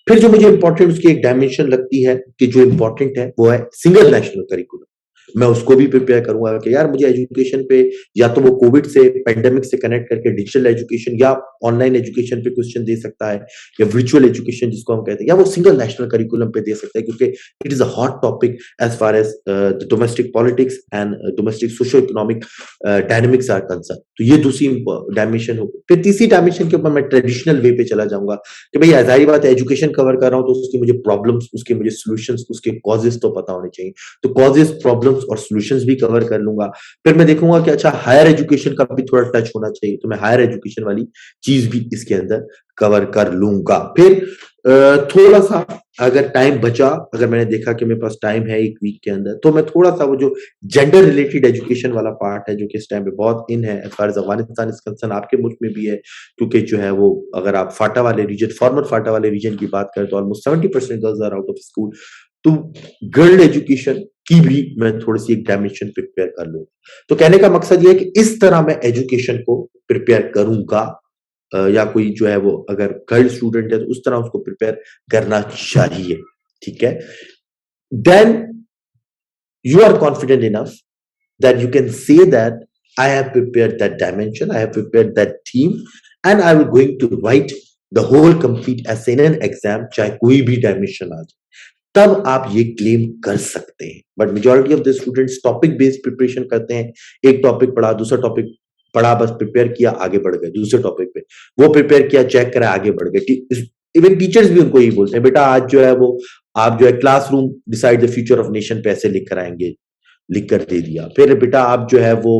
फिर जो मुझे इंपॉर्टेंट उसकी एक डायमेंशन लगती है कि जो इंपॉर्टेंट है वो है सिंगल नेशनल करिकुलम। मैं उसको भी प्रिपेयर करूंगा कि यार मुझे एजुकेशन पे या तो वो कोविड से पेंडेमिक से कनेक्ट करके डिजिटल एजुकेशन या ऑनलाइन एजुकेशन पे क्वेश्चन दे सकता है, या वर्चुअल एजुकेशन जिसको हम कहते हैं, या वो सिंगल नेशनल करिकुलम पे दे सकता है, क्योंकि it is a hot topic as far as the domestic politics and domestic socio economic dynamics are concern. तो ये दूसरी डायमेंशन हो। फिर तीसरी डायमेंशन के ऊपर मैं ट्रेडिशनल वे पे चला जाऊंगा कि भाई जाहिर बात है एजुकेशन कवर कर रहा हूँ तो उसकी मुझे प्रॉब्लम्स, उसके मुझे सॉल्यूशंस, उसके कॉजेस तो पता होने चाहिए। तो कॉजेस, प्रॉब्लम्स और सॉल्यूशंस भी कवर कर लूंगा। फिर मैं देखूंगा कि अच्छा हायर एजुकेशन का भी थोड़ा टच होना चाहिए, तो मैं हायर एजुकेशन वाली चीज भी इसके अंदर कवर कर लूंगा। फिर थोड़ा सा अगर टाइम बचा, अगर मैंने देखा कि मेरे पास टाइम है एक वीक के अंदर, तो मैं थोड़ा सा वो जो जेंडर रिलेटेड एजुकेशन वाला पार्ट है जो कि इस टाइम पे बहुत इन है as far as Afghanistan is concern, आपके मुल्क में भी है, क्योंकि जो है वो अगर आप फाटा वाले रीजन, फॉर्मर फाटा वाले रीजन की बात करें तो almost 70% girls are out of school. तो गर्ल एजुकेशन की भी मैं थोड़ी सी एक डायमेंशन प्रिपेयर कर लूंगा। तो कहने का मकसद ये है कि इस तरह मैं एजुकेशन को प्रिपेयर करूंगा, या कोई जो है वो अगर गर्ल स्टूडेंट है तो उस तरह उसको प्रिपेयर करना चाहिए। ठीक है, then you are confident enough that you can say that I have prepared that dimension, I have prepared that theme, and I will going to write the whole complete essay in an exam, चाहे कोई भी डायमेंशन आ जाए, तब आप ये क्लेम कर सकते हैं। But majority of the students topic based preparation करते हैं, एक टॉपिक पढ़ा, दूसरा टॉपिक पढ़ा, बस प्रिपेयर किया, आगे बढ़ गए दूसरे टॉपिक पे, वो प्रिपेयर किया, चेक करा, आगे बढ़ गए। इवन टीचर्स भी उनको यही बोलते हैं, बेटा आज जो है वो आप जो है classroom decide the future of nation पे ऐसे लिख कर आएंगे, लिख कर दे दिया। फिर बेटा आप जो है वो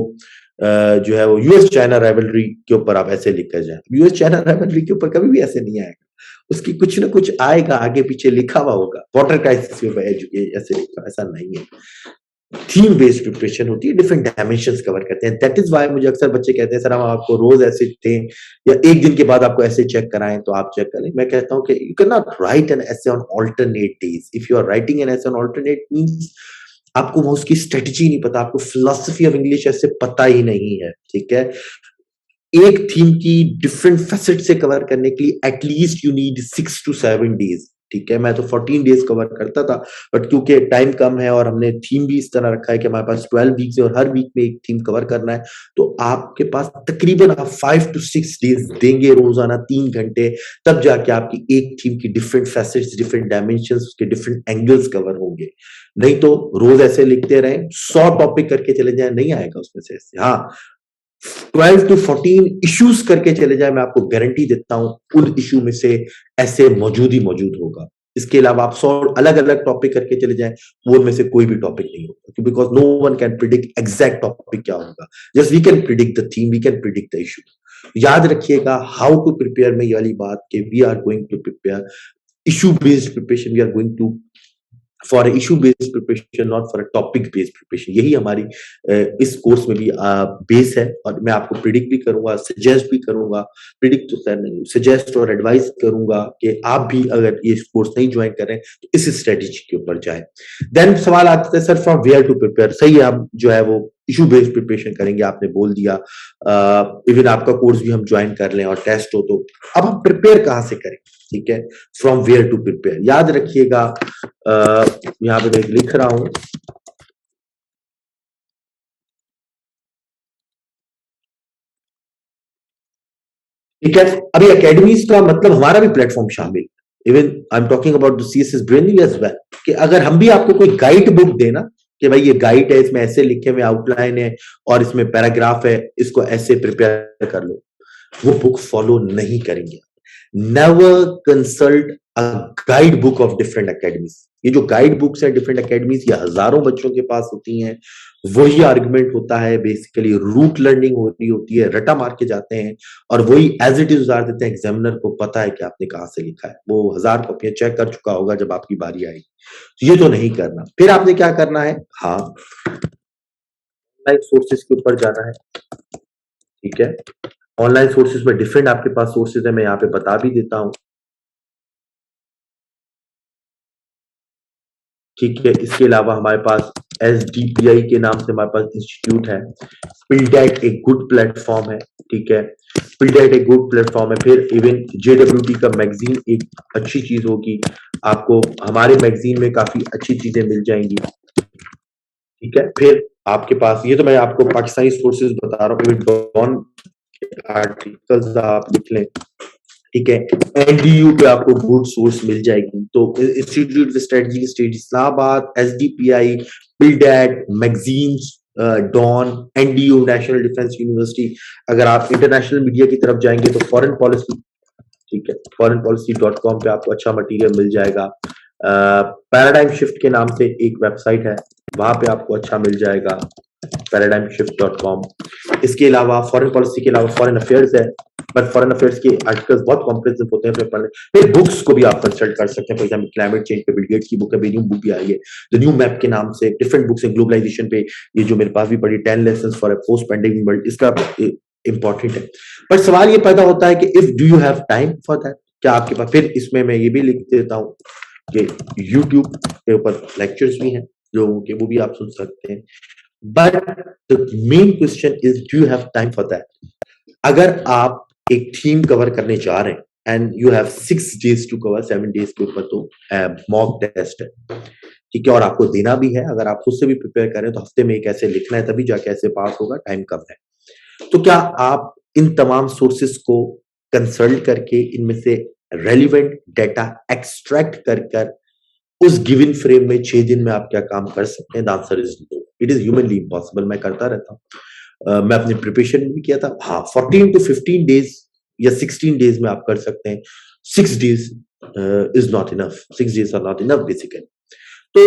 जो है वो यूएस चाइना राइवलरी के ऊपर आप ऐसे लिख कर जाए, यूएस चाइना राइवलरी के ऊपर कभी भी ऐसे नहीं आएगा, उसकी कुछ ना कुछ आएगा, आगे पीछे लिखा हुआ होगा। वाटर क्राइसिस के ऊपर ऐसे लिखा, ऐसा नहीं है। थीम बेस्ड प्रिपरेशन होती है, डिफरेंट डायमेंशंस कवर करते हैं। दैट इज व्हाई मुझे अक्सर बच्चे कहते हैं सर हम आपको रोज ऐसे दें या एक दिन के बाद आपको ऐसे चेक कराएं तो आप चेक करें। मैं कहता हूं कि you can not write an essay on alternate days. If you are writing an essay on alternate मींस आपको वो उसकी स्ट्रेटजी नहीं पता, आपको फिलोसफी ऑफ इंग्लिश ऐसे पता ही नहीं है। ठीक है, एक थीम की डिफरेंट फैसेट से कवर करने के लिए at least you need 6 to 7 days. ठीक है, मैं तो 14 डेज कवर करता था, बट क्योंकि टाइम कम है और हमने थीम भी इस तरह रखा है कि हमारे पास 12 वीक्स है और हर वीक में एक थीम कवर करना है, तो आपके पास तकरीबन आप 5 to 6 डेज देंगे, रोजाना 3 घंटे, तब जाके आपकी एक थीम की डिफरेंट फैसेट्स, डिफरेंट डायमेंशन, उसके डिफरेंट एंगल्स कवर होंगे। नहीं तो रोज ऐसे लिखते रहे, 100 टॉपिक करके चले जाए, नहीं आएगा उसमें से ऐसे। हाँ, 12 to 14 इश्यूज करके चले जाए, मैं आपको गारंटी देता हूं उन इश्यू में से ऐसे मौजूद ही मौजूद होगा। इसके अलावा आप 100 अलग अलग टॉपिक करके चले जाएं, वो उनमें से कोई भी टॉपिक नहीं होगा, because no one can predict exact topic क्या होगा। Just we can predict the theme, we can predict the issue. याद रखिएगा हाउ टू प्रिपेयर में ये वाली बात कि we are going to prepare issue based preparation, we are going to for issue based preparation, not for topic based preparation. यही हमारी इस कोर्स में भी बेस है, और मैं आपको प्रिडिक्ट भी करूंगा, सजेस्ट भी करूंगा, प्रिडिक्ट तो खैर नहीं, सजेस्ट और एडवाइस करूंगा कि आप भी अगर ये कोर्स नहीं ज्वाइन करें तो इस स्ट्रेटेजी के ऊपर जाए। देन सवाल आता है sir from where to prepare. सही है, हम जो है वो इशू बेस्ड प्रिपरेशन करेंगे, आपने बोल दिया। इवन आपका कोर्स भी हम ज्वाइन कर लें और टेस्ट हो, तो अब हम प्रिपेयर कहां से करें? ठीक है, फ्रॉम वेयर टू प्रिपेयर। याद रखिएगा, यहां पे मैं लिख रहा हूं, ठीक है। अभी एकेडमीज का मतलब हमारा भी प्लेटफॉर्म शामिल, even I am talking about the CSS brainly as well, कि अगर हम भी आपको कोई गाइड बुक देना कि भाई ये गाइड है, इसमें ऐसे लिखे हुए आउटलाइन है और इसमें पैराग्राफ है, इसको ऐसे प्रिपेयर कर लो, वो बुक फॉलो नहीं करेंगे। Never consult a guide book of different academies. ये जो गाइड बुक्स है डिफरेंट एकेडमीज, ये हजारों बच्चों के पास होती हैं, वही आर्गुमेंट होता है, बेसिकली रूट लर्निंग हो रही होती है, रटा मार के जाते हैं और वही एज इट इज उतार देते हैं। एग्जामिनर को पता है कि आपने कहां से लिखा है, वो 1000 कॉपियां चेक कर चुका होगा जब आपकी बारी आएगी। तो ये तो नहीं करना। फिर आपने क्या करना है, हाँ, ऑनलाइन सोर्सेज के ऊपर जाना है। ठीक है, ऑनलाइन सोर्सेज में डिफरेंट आपके पास सोर्सेज है, मैं यहाँ पे बता भी देता हूँ। ठीक है, इसके अलावा हमारे पास SDPI के नाम से हमारे पास इंस्टीट्यूट है। पिलडेट एक गुड प्लेटफॉर्म है। ठीक है, पिलडेट एक गुड प्लेटफॉर्म है। फिर इवन JWT का मैगजीन एक अच्छी चीज होगी, आपको हमारे मैगजीन में काफी अच्छी चीजें मिल जाएंगी। ठीक है। फिर आपके पास ये तो मैं आपको पाकिस्तानी सोर्सेज बता रहा हूँ, डॉन आर्टिकल्स आप लिख लें, ठीक है। एनडीयू पे आपको गुड सोर्स मिल जाएगी, तो institute of strategy state Islamabad, SDPI, बिल्डैट, magazines, Dawn, NDU national defence university. अगर आप इंटरनेशनल मीडिया की तरफ जाएंगे तो फॉरेन पॉलिसी, ठीक है, foreignpolicy.com पे आपको अच्छा मटेरियल मिल जाएगा। पैराडाइम शिफ्ट के नाम से एक वेबसाइट है, वहां पे आपको अच्छा मिल जाएगा, paradigmshift.com। इसके अलावा फॉरेन पॉलिसी के अलावा फॉरेन अफेयर्स है, बट फॉरेन अफेयर्स के आर्टिकल्स बहुत कॉम्प्रिहेंसिव होते हैं, पढ़ने। फिर बुक्स को भी आप कंसल्ट कर सकते हैं, फॉर एग्जाम्पल क्लाइमेट चेंज पे बिल गेट्स की बुक है, न्यू बुक भी आई है, द न्यू मैप के नाम से। डिफरेंट बुक्स है ग्लोबलाइजेशन पे, ये जो मेरे पास भी पड़ी 10 lessons for a post pandemic world, इसका इंपॉर्टेंट है। पर सवाल ये पैदा होता है कि if do you have time for that, क्या आपके पास। फिर इसमें मैं ये भी लिख देता हूँ कि यूट्यूब के ऊपर लेक्चर्स भी हैं लोगों के, वो भी आप सुन सकते हैं। But the main question is do you have time for that. अगर आप एक थीम कवर करने जा रहे हैं and you have 6 days to cover, 7 days के ऊपर तो मॉक टेस्ट है, ठीक है, और आपको देना भी है। अगर आप खुद से भी प्रिपेयर करें तो हफ्ते में एक ऐसे लिखना है, तभी जाके ऐसे पास होगा, टाइम कम है। तो क्या आप इन तमाम सोर्सेस को कंसल्ट करके इनमें से रेलिवेंट डेटा एक्सट्रैक्ट कर कर उस गिवन फ्रेम में 6 दिन में आप क्या काम कर सकते हैं? The answer is no, it is humanly impossible. मैं करता रहता हूँ, मैं अपनी प्रिपरेशन में भी किया था। हाँ, 14 to 15 days या 16 days में आप कर सकते हैं। 6 days is not enough, 6 days are not enough basically. तो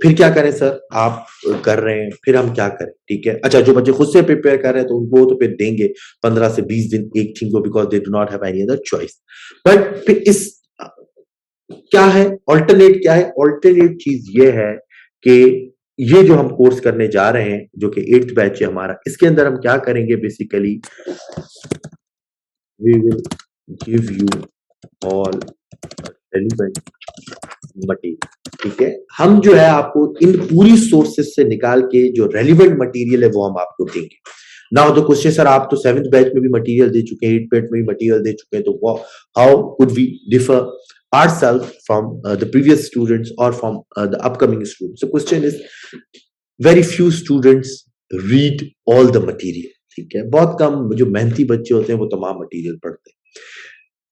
फिर क्या करें सर, आप कर रहे हैं, फिर हम क्या करें? ठीक है, अच्छा, जो बच्चे खुद से प्रिपेयर कर रहे हैं तो वो तो फिर देंगे 15 से 20 दिन एक थीम को, because they do not have any other choice. But फिर इस क्या है ऑल्टरनेट, क्या है ऑल्टरनेट चीज? ये है कि ये जो हम कोर्स करने जा रहे हैं, जो कि 8th बैच है हमारा, इसके अंदर हम क्या करेंगे? Basically we will give you all relevant material, ठीक है। हम जो है आपको इन पूरी सोर्सेस से निकाल के जो रेलिवेंट मटेरियल है वो हम आपको देंगे। नाउ द क्वेश्चन, सर आप तो 7th बैच में भी मटेरियल दे चुके हैं, 8th बैच में भी मटेरियल दे चुके हैं, तो how could we differ ourselves from the previous students or from the upcoming students? The question is, very few students read all the material, ठीक है। बहुत कम जो मेहनती बच्चे होते हैं वो तमाम मटेरियल पढ़ते हैं,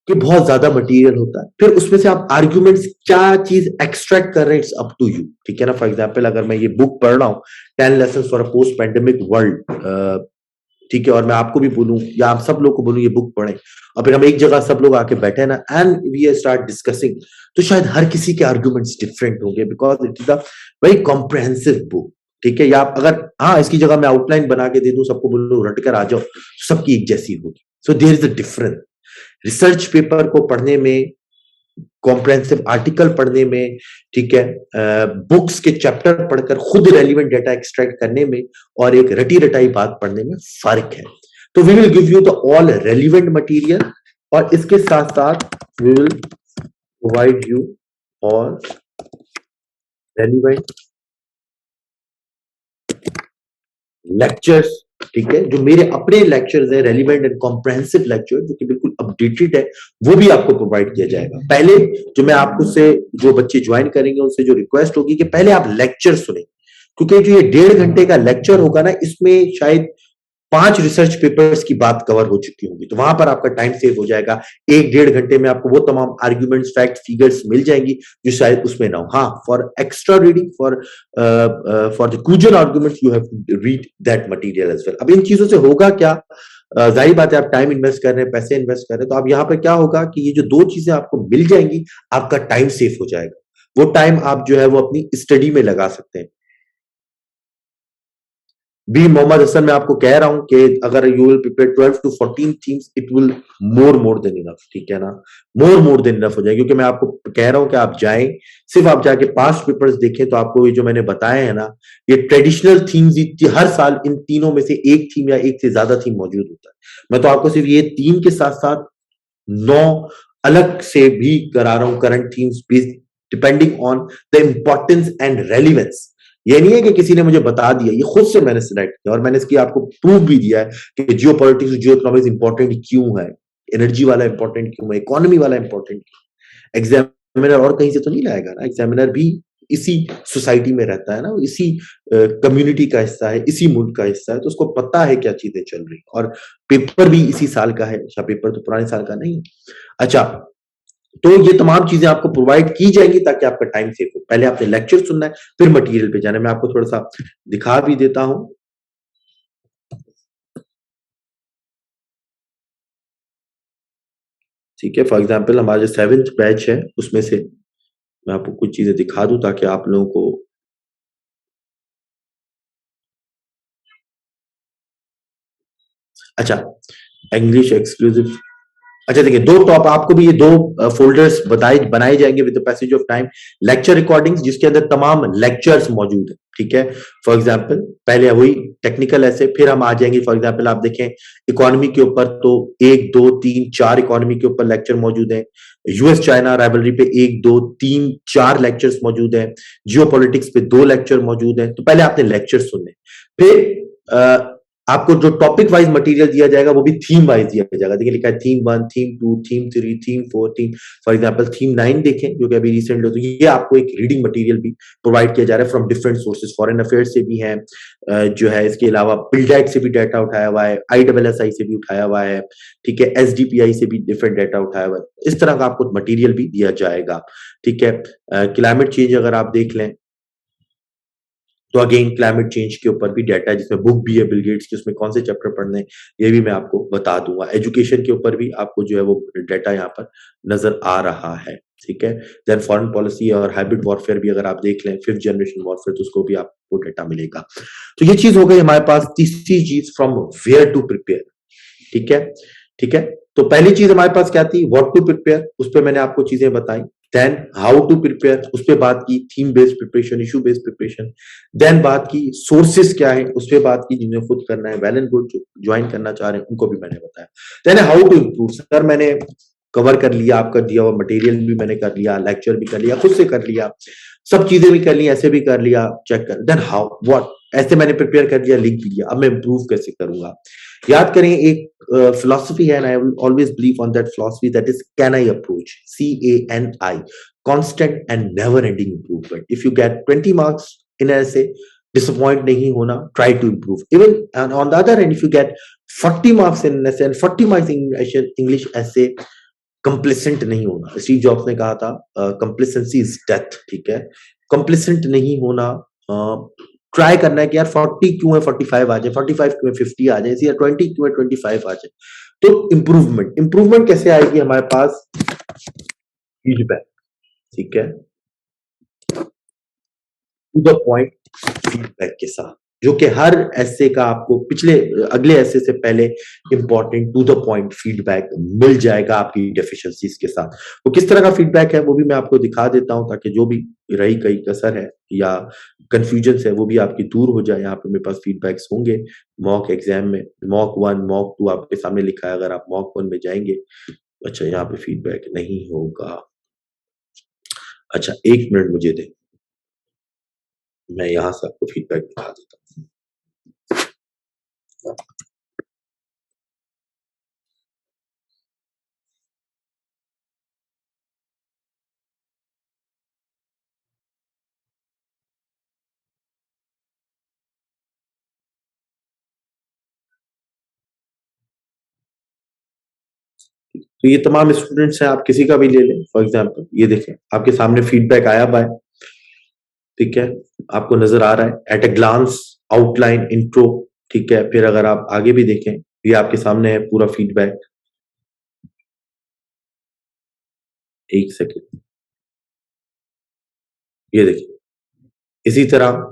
कि बहुत ज्यादा मटेरियल होता है। फिर उसमें से आप आर्ग्यूमेंट्स क्या चीज एक्सट्रैक्ट कर रहे हैं, इट्स अप टू यू, ठीक है ना। फॉर एग्जांपल अगर मैं ये बुक पढ़ रहा हूँ 10 lessons for a post pandemic world, ठीक है, और मैं आपको भी बोलूं या आप सब लोग को बोलूं ये बुक पढ़ें, और फिर हम एक जगह सब लोग आके बैठे ना एंड वी स्टार्ट डिस्कसिंग, तो शायद हर किसी के आर्ग्यूमेंट्स डिफरेंट होंगे, because it is a very comprehensive book, ठीक है। या आप अगर हाँ इसकी जगह मैं आउटलाइन बना के दे दूं, सबको बोलूं रट कर आ जाओ, सबकी एक जैसी होगी। So there is a difference. Research paper को पढ़ने में, कॉम्प्रिहेंसिव आर्टिकल पढ़ने में, ठीक है, बुक्स के चैप्टर पढ़कर खुद रेलिवेंट डेटा एक्सट्रैक्ट करने में, और एक रटी रटाई बात पढ़ने में फर्क है। तो we will give you the all relevant material, और इसके साथ साथ we will provide you all relevant lectures, ठीक है। जो मेरे अपने लेक्चर्स है, रेलिवेंट एंड कॉम्प्रिहेंसिव लेक्चर, जो कि बिल्कुल अपडेटेड है, वो भी आपको प्रोवाइड किया जाएगा। पहले जो मैं आपको से जो बच्चे ज्वाइन करेंगे उनसे जो रिक्वेस्ट होगी कि पहले आप लेक्चर सुने, क्योंकि जो ये 1.5 घंटे का लेक्चर होगा ना, इसमें शायद 5 रिसर्च पेपर्स की बात कवर हो चुकी होंगी, तो वहां पर आपका टाइम सेव हो जाएगा। 1-1.5 घंटे में आपको वो तमाम आर्ग्यूमेंट्स, फैक्ट, फिगर्स मिल जाएंगी जो शायद उसमें ना हो। हाँ, for extra reading, for the crucial arguments, you have to read that material as well. अब इन चीजों से होगा क्या? जाहिर बात है, आप टाइम इन्वेस्ट कर रहे हैं, पैसे इन्वेस्ट कर रहे हैं, तो अब यहाँ पर क्या होगा कि ये जो 2 चीजें आपको मिल जाएंगी, आपका टाइम सेव हो जाएगा। वो टाइम आप जो है वो अपनी स्टडी में लगा सकते हैं। बी मोहम्मद हसन, मैं आपको कह रहा हूं कि अगर you will prepare 12 to 14 themes, it will more than enough, ठीक है ना। मोर देन इनफ हो जाएगी, क्योंकि मैं आपको कह रहा हूं कि आप जाएं, सिर्फ आप जाके पास्ट पेपर्स देखें तो आपको ये जो मैंने बताए हैं ना, ये ट्रेडिशनल थीम्स हर साल इन तीनों में से एक थीम या एक से ज्यादा थीम मौजूद होता है। मैं तो आपको सिर्फ ये 3 के साथ साथ 9 अलग से भी करा रहा हूं current themes, depending on the importance and relevance. ये नहीं है कि किसी ने मुझे बता दिया, ये खुद से मैंने सिलेक्ट किया, और मैंने इसकी आपको प्रूफ भी दिया है कि जियो पॉलिटिक्स, जियो इकोनॉमिक्स इंपॉर्टेंट क्यों है, एनर्जी वाला इंपॉर्टेंट क्यों है, इकोनॉमी वाला इंपॉर्टेंट क्यों है। एग्जामिनर और कहीं से तो नहीं लाएगा ना, एग्जामिनर भी इसी सोसाइटी में रहता है ना, इसी कम्युनिटी का हिस्सा है, इसी मुल्क का हिस्सा है, तो उसको पता है क्या चीजें चल रही हैं। और पेपर भी इसी साल का है। अच्छा, पेपर तो पुराने साल का नहीं है। अच्छा, तो ये तमाम चीजें आपको प्रोवाइड की जाएंगी ताकि आपका टाइम सेव हो। पहले आपने लेक्चर सुनना है, फिर मटेरियल पे जाना है। मैं आपको थोड़ा सा दिखा भी देता हूं। ठीक है, फॉर एग्जाम्पल हमारा जो 7th बैच है उसमें से मैं आपको कुछ चीजें दिखा दूं ताकि आप लोगों को। अच्छा, इंग्लिश एक्सक्लूसिव। अच्छा देखिए, दो टॉप आपको भी ये दो फोल्डर्स बताए बनाए जाएंगे with the passage of time. Lecture recordings जिसके अंदर तमाम लेक्चर्स मौजूद है। ठीक है, फॉर एग्जांपल पहले हुई टेक्निकल ऐसे, फिर हम आ जाएंगे। फॉर एग्जांपल आप देखें इकोनॉमी के ऊपर तो 1 2 3 4 इकोनॉमी के ऊपर लेक्चर मौजूद है। यूएस चाइना राइवलरी पे 1 2 3 4 लेक्चर्स मौजूद है। जियो पॉलिटिक्स पे 2 लेक्चर मौजूद है। तो पहले आपने लेक्चर सुनने, फिर आपको जो टॉपिक वाइज मटेरियल दिया जाएगा वो भी थीम वाइज दिया जाएगा। देखिए लिखा है theme 1 theme 2 theme 3 theme 4 theme. For example theme 9 देखें जो कि अभी रिसेंटली, तो ये आपको एक रीडिंग मटेरियल भी प्रोवाइड किया जा रहा है from different sources. Foreign affairs से भी है, जो है इसके अलावा बिल्डैक से भी डाटा उठाया हुआ है, ISSI से भी उठाया हुआ है। ठीक है, SDPI से भी डिफरेंट डाटा उठाया हुआ है। इस तरह का आपको मटेरियल भी दिया जाएगा। ठीक है, क्लाइमेट चेंज अगर आप देख लें तो अगेन क्लाइमेट चेंज के ऊपर भी डाटा है, जिसमें बुक भी है बिल गेट्स की, उसमें कौन से चैप्टर पढ़ने हैं ये भी मैं आपको बता दूंगा। एजुकेशन के ऊपर भी आपको जो है वो डाटा यहाँ पर नजर आ रहा है। ठीक है, देन फॉरेन पॉलिसी और हाइब्रिड वॉरफेयर भी अगर आप देख लें, 5th जनरेशन वॉरफेयर, तो उसको भी आपको डाटा मिलेगा। तो ये चीज हो गई हमारे पास तीसरी चीज, फ्रॉम वेयर टू प्रिपेयर। ठीक है, ठीक है। तो पहली चीज हमारे पास क्या थी, व्हाट टू प्रिपेयर, उस पर मैंने आपको चीजें बताई। देन हाउ टू प्रिपेयर, उस पर बात की, theme based preparation, issue based preparation. Then बात की सोर्सेस क्या है, उस पर बात की, जिन्हें खुद करना है, वेल एंड गुड, जो ज्वाइन करना चाह रहे हैं उनको भी मैंने बताया। Then how to improve, sir मैंने कवर कर लिया, आपका दिया हुआ मटेरियल भी मैंने कर लिया, लेक्चर भी कर लिया, खुद से कर लिया, सब चीजें भी कर ली, ऐसे भी कर लिया, चेक कर। देन हाउ व्हाट, ऐसे मैंने प्रिपेयर कर लिया, लिख भी लिया, अब मैं इम्प्रूव कैसे करूंगा। याद करें एक philosophy है, and I will always believe on that philosophy, that is can I approach, CANI, constant and never ending improvement. If you get 20 marks in an essay, disappoint नहीं होना, try to improve. Even and on the other hand, if you get 40 marks in an essay and 40 marks in English essay, complacent नहीं होना। स्टीव जॉब्स ने कहा था कंप्लेसेंसी इज डेथ। ठीक है, कंप्लेसेंट नहीं होना, ट्राई करना है कि यार 40 क्यों है 45 आ जाए, 45 क्यों है 50 आ जाए, या 20 क्यों है 25 आ जाए। तो इम्प्रूवमेंट, इम्प्रूवमेंट कैसे आएगी हमारे पास, फीडबैक। ठीक है, टू द पॉइंट फीडबैक के साथ, जो कि हर ऐसे का आपको पिछले अगले ऐसे से पहले important to the point feedback मिल जाएगा आपकी डेफिशिएंसीज के साथ। वो किस तरह का फीडबैक है वो भी मैं आपको दिखा देता हूं, ताकि जो भी रही कई कसर है या कंफ्यूजन है वो भी आपकी दूर हो जाए। यहाँ पे मेरे पास फीडबैक्स होंगे मॉक एग्जाम में, मॉक 1 मॉक 2 आपके सामने लिखा है, अगर आप मॉक 1 में जाएंगे। अच्छा, यहाँ पे फीडबैक नहीं होगा। अच्छा, 1 मिनट मुझे दे, मैं यहाँ से आपको फीडबैक दिखा देता हूँ। तो ये तमाम स्टूडेंट्स हैं, आप किसी का भी ले लें। फॉर एग्जांपल ये देखें, आपके सामने फीडबैक आया हुआ है। ठीक है, आपको नजर आ रहा है at a glance, outline, intro. ठीक है, फिर अगर आप आगे भी देखें, ये आपके सामने है पूरा फीडबैक। एक सेकेंड, ये देखिए, इसी तरह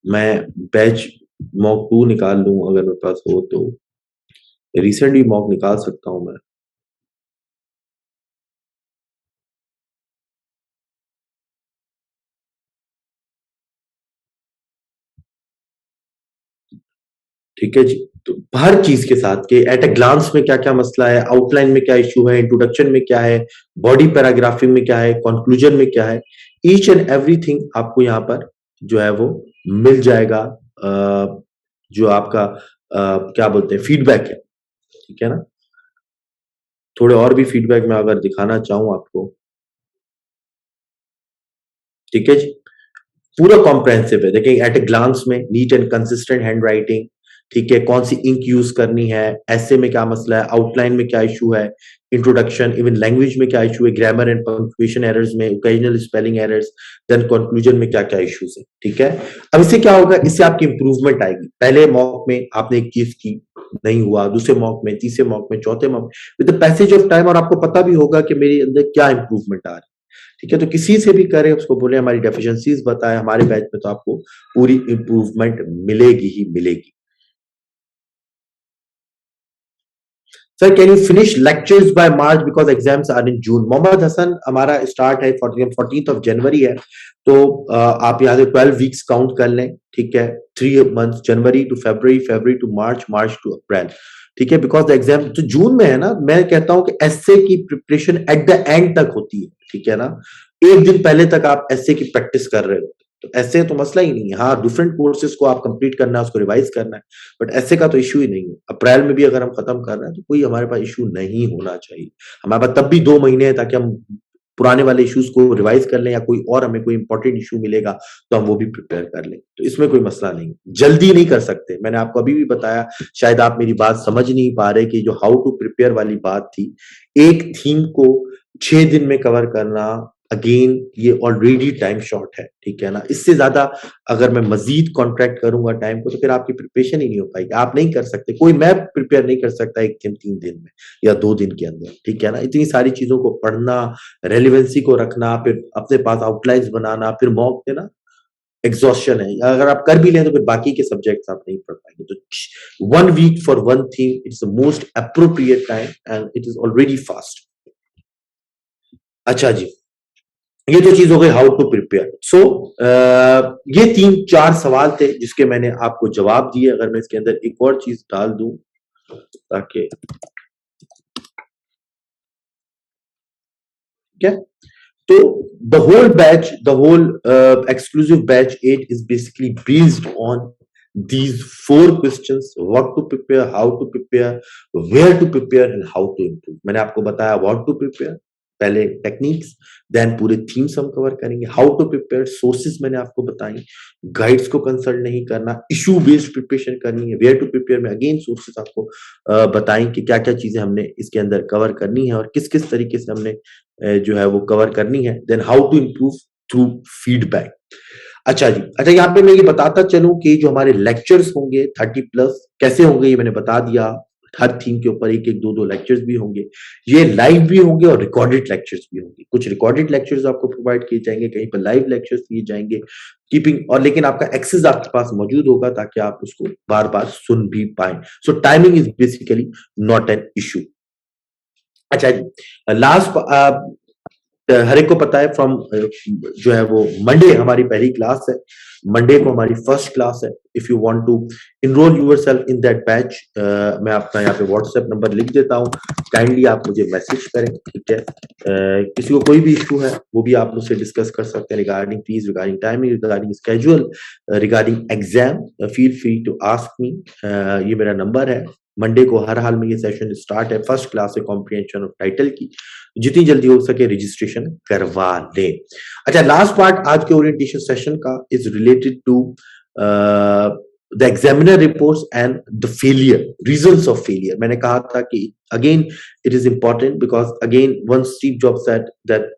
मैं बैच मॉक 2 निकाल लूं, अगर मेरे पास हो तो रिसेंट भी मॉक निकाल सकता हूं मैं। ठीक है जी, तो हर चीज के साथ के एट ए ग्लांस में क्या क्या मसला है, आउटलाइन में क्या इशू है, इंट्रोडक्शन में क्या है, बॉडी पैराग्राफिंग में क्या है, कंक्लूजन में क्या है, ईच एंड एवरीथिंग आपको यहाँ पर जो है वो मिल जाएगा। जो आपका क्या बोलते हैं फीडबैक है। ठीक है ना, थोड़े और भी फीडबैक मैं अगर दिखाना चाहूँ आपको। ठीक है जी, पूरा कॉम्प्रहेंसिव है। देखिए एट ए ग्लांस में neat and consistent hand writing, ठीक है, कौन सी इंक यूज करनी है, ऐसे में क्या मसला है, आउटलाइन में क्या इशू है, इंट्रोडक्शन, इवन लैंग्वेज में क्या इशू है, ग्रामर एंड पंक्चुएशन एरर्स में, occasional spelling errors, then conclusion में क्या क्या इश्यूज है, ठीक है। अब इससे क्या होगा, इससे आपकी इंप्रूवमेंट आएगी। पहले मॉक में आपने एक चीज की, नहीं हुआ, दूसरे मॉक में, तीसरे मॉक में, चौथे mock with the passage of time, और आपको पता भी होगा कि मेरे अंदर क्या इंप्रूवमेंट आ रही है, ठीक है। तो किसी से भी करें, उसको बोले हमारी डेफिशिएंसीज बताए, हमारे बैच में तो आपको पूरी इंप्रूवमेंट मिलेगी ही मिलेगी। Sir can you finish lectures by March because exams are in June. Mohammad Hasan, हमारा स्टार्ट है 14th ऑफ जनवरी है, तो आप यहाँ से 12 वीक्स काउंट कर लें, ठीक है। 3 month, January to February, February to March, March to April, ठीक है। बिकॉज द एग्जाम तो जून में है ना, मैं कहता हूं कि एसए की प्रिपरेशन एट द एंड तक होती है, ठीक है ना। एक दिन पहले तक आप एसए की प्रैक्टिस कर रहे हो, तो ऐसे तो मसला ही नहीं है। हाँ, डिफरेंट कोर्सेज को आप कंप्लीट करना है, उसको रिवाइज करना है, बट ऐसे का तो इशू ही नहीं है। अप्रैल में भी अगर हम खत्म कर रहे हैं तो कोई हमारे पास इशू नहीं होना चाहिए। हमारे पास तब भी 2 महीने हैं ताकि हम पुराने वाले इश्यूज को रिवाइज कर लें, या कोई और हमें कोई इंपॉर्टेंट इशू मिलेगा तो हम वो भी प्रिपेयर कर लें, तो इसमें कोई मसला नहीं। जल्दी नहीं कर सकते, मैंने आपको अभी भी बताया, शायद आप मेरी बात समझ नहीं पा रहे कि जो हाउ टू प्रिपेयर वाली बात थी, एक थीम को 6 दिन में कवर करना, अगेन ये ऑलरेडी टाइम शॉर्ट है, ठीक है ना। इससे ज्यादा अगर मैं मजीद कॉन्ट्रैक्ट करूंगा टाइम को, तो फिर आपकी प्रिपरेशन ही नहीं हो पाएगी, आप नहीं कर सकते, कोई मैं प्रिपेयर नहीं कर सकता एक थीम 3 दिन में या 2 दिन के अंदर, ठीक है ना। इतनी सारी चीजों को पढ़ना, रेलिवेंसी को रखना, फिर अपने पास आउटलाइंस बनाना, फिर मॉक देना, एग्जॉस्शन है। अगर आप कर भी लें तो फिर बाकी के सब्जेक्ट्स आप नहीं पढ़ पाएंगे। तो 1 week for 1 theme, it's the most appropriate time and it is already fast. अच्छा जी, ये तो चीज हो गई हाउ टू प्रिपेयर। सो ये 3-4 सवाल थे जिसके मैंने आपको जवाब दिए। अगर मैं इसके अंदर एक और चीज डाल दूं ताकि, ठीक है, तो the whole batch, the whole exclusive batch 8 is basically based on these 4 questions: what to prepare, how to prepare, where to prepare and how to improve। मैंने आपको बताया what to prepare, पहले टेक्निक्स, देन पूरे थीम्स हम कवर करेंगे। हाउ टू प्रिपेयर, सोर्सेज मैंने आपको बताई, गाइड्स को कंसल्ट नहीं करना, इशू बेस्ड प्रिपरेशन करनी है। वेयर टू प्रिपेयर में अगेन सोर्सेज आपको बताएं कि क्या क्या चीजें हमने इसके अंदर कवर करनी है और किस किस तरीके से हमने जो है वो कवर करनी है। Then how to improve through feedback. अच्छा जी, अच्छा यहाँ पे मैं ये बताता चलूं कि जो हमारे लेक्चर्स होंगे 30+ कैसे होंगे, ये मैंने बता दिया। हर थीम के ऊपर 1-1, 2-2 लेक्चर्स भी होंगे। ये लाइव भी होंगे और रिकॉर्डेड लेक्चर्स भी होंगे। कुछ रिकॉर्डेड लेक्चर्स आपको प्रोवाइड किए जाएंगे, कहीं पर लाइव लेक्चर्स दिए जाएंगे, कीपिंग, और लेकिन आपका एक्सेस आपके पास मौजूद होगा ताकि आप उसको बार बार सुन भी पाए। So timing is basically not an issue. अच्छा जी, लास्ट हर एक को पता है, फ्रॉम जो है वो मंडे हमारी पहली क्लास है, मंडे को हमारी फर्स्ट क्लास है। If you want to enroll yourself in that batch, मैं अपना यहाँ पे व्हाट्सएप नंबर लिख देता हूँ, काइंडली आप मुझे मैसेज करें, ठीक है। किसी को कोई भी इशू है वो भी आप मुझसे डिस्कस कर सकते हैं, regarding fees, regarding timing, regarding schedule, regarding exam, feel free to ask me. ये मेरा नंबर है। मंडे को हर हाल में ये सेशन स्टार्ट है, फर्स्ट क्लास है कॉम्प्रिहेंशन ऑफ टाइटल की, जितनी जल्दी हो सके रजिस्ट्रेशन करवा लें। अच्छा, लास्ट पार्ट आज के ओरिएंटेशन सेशन का is related to the examiner reports and the failure, reasons of failure. मैंने कहा था कि again it is important because again one Steve Jobs said that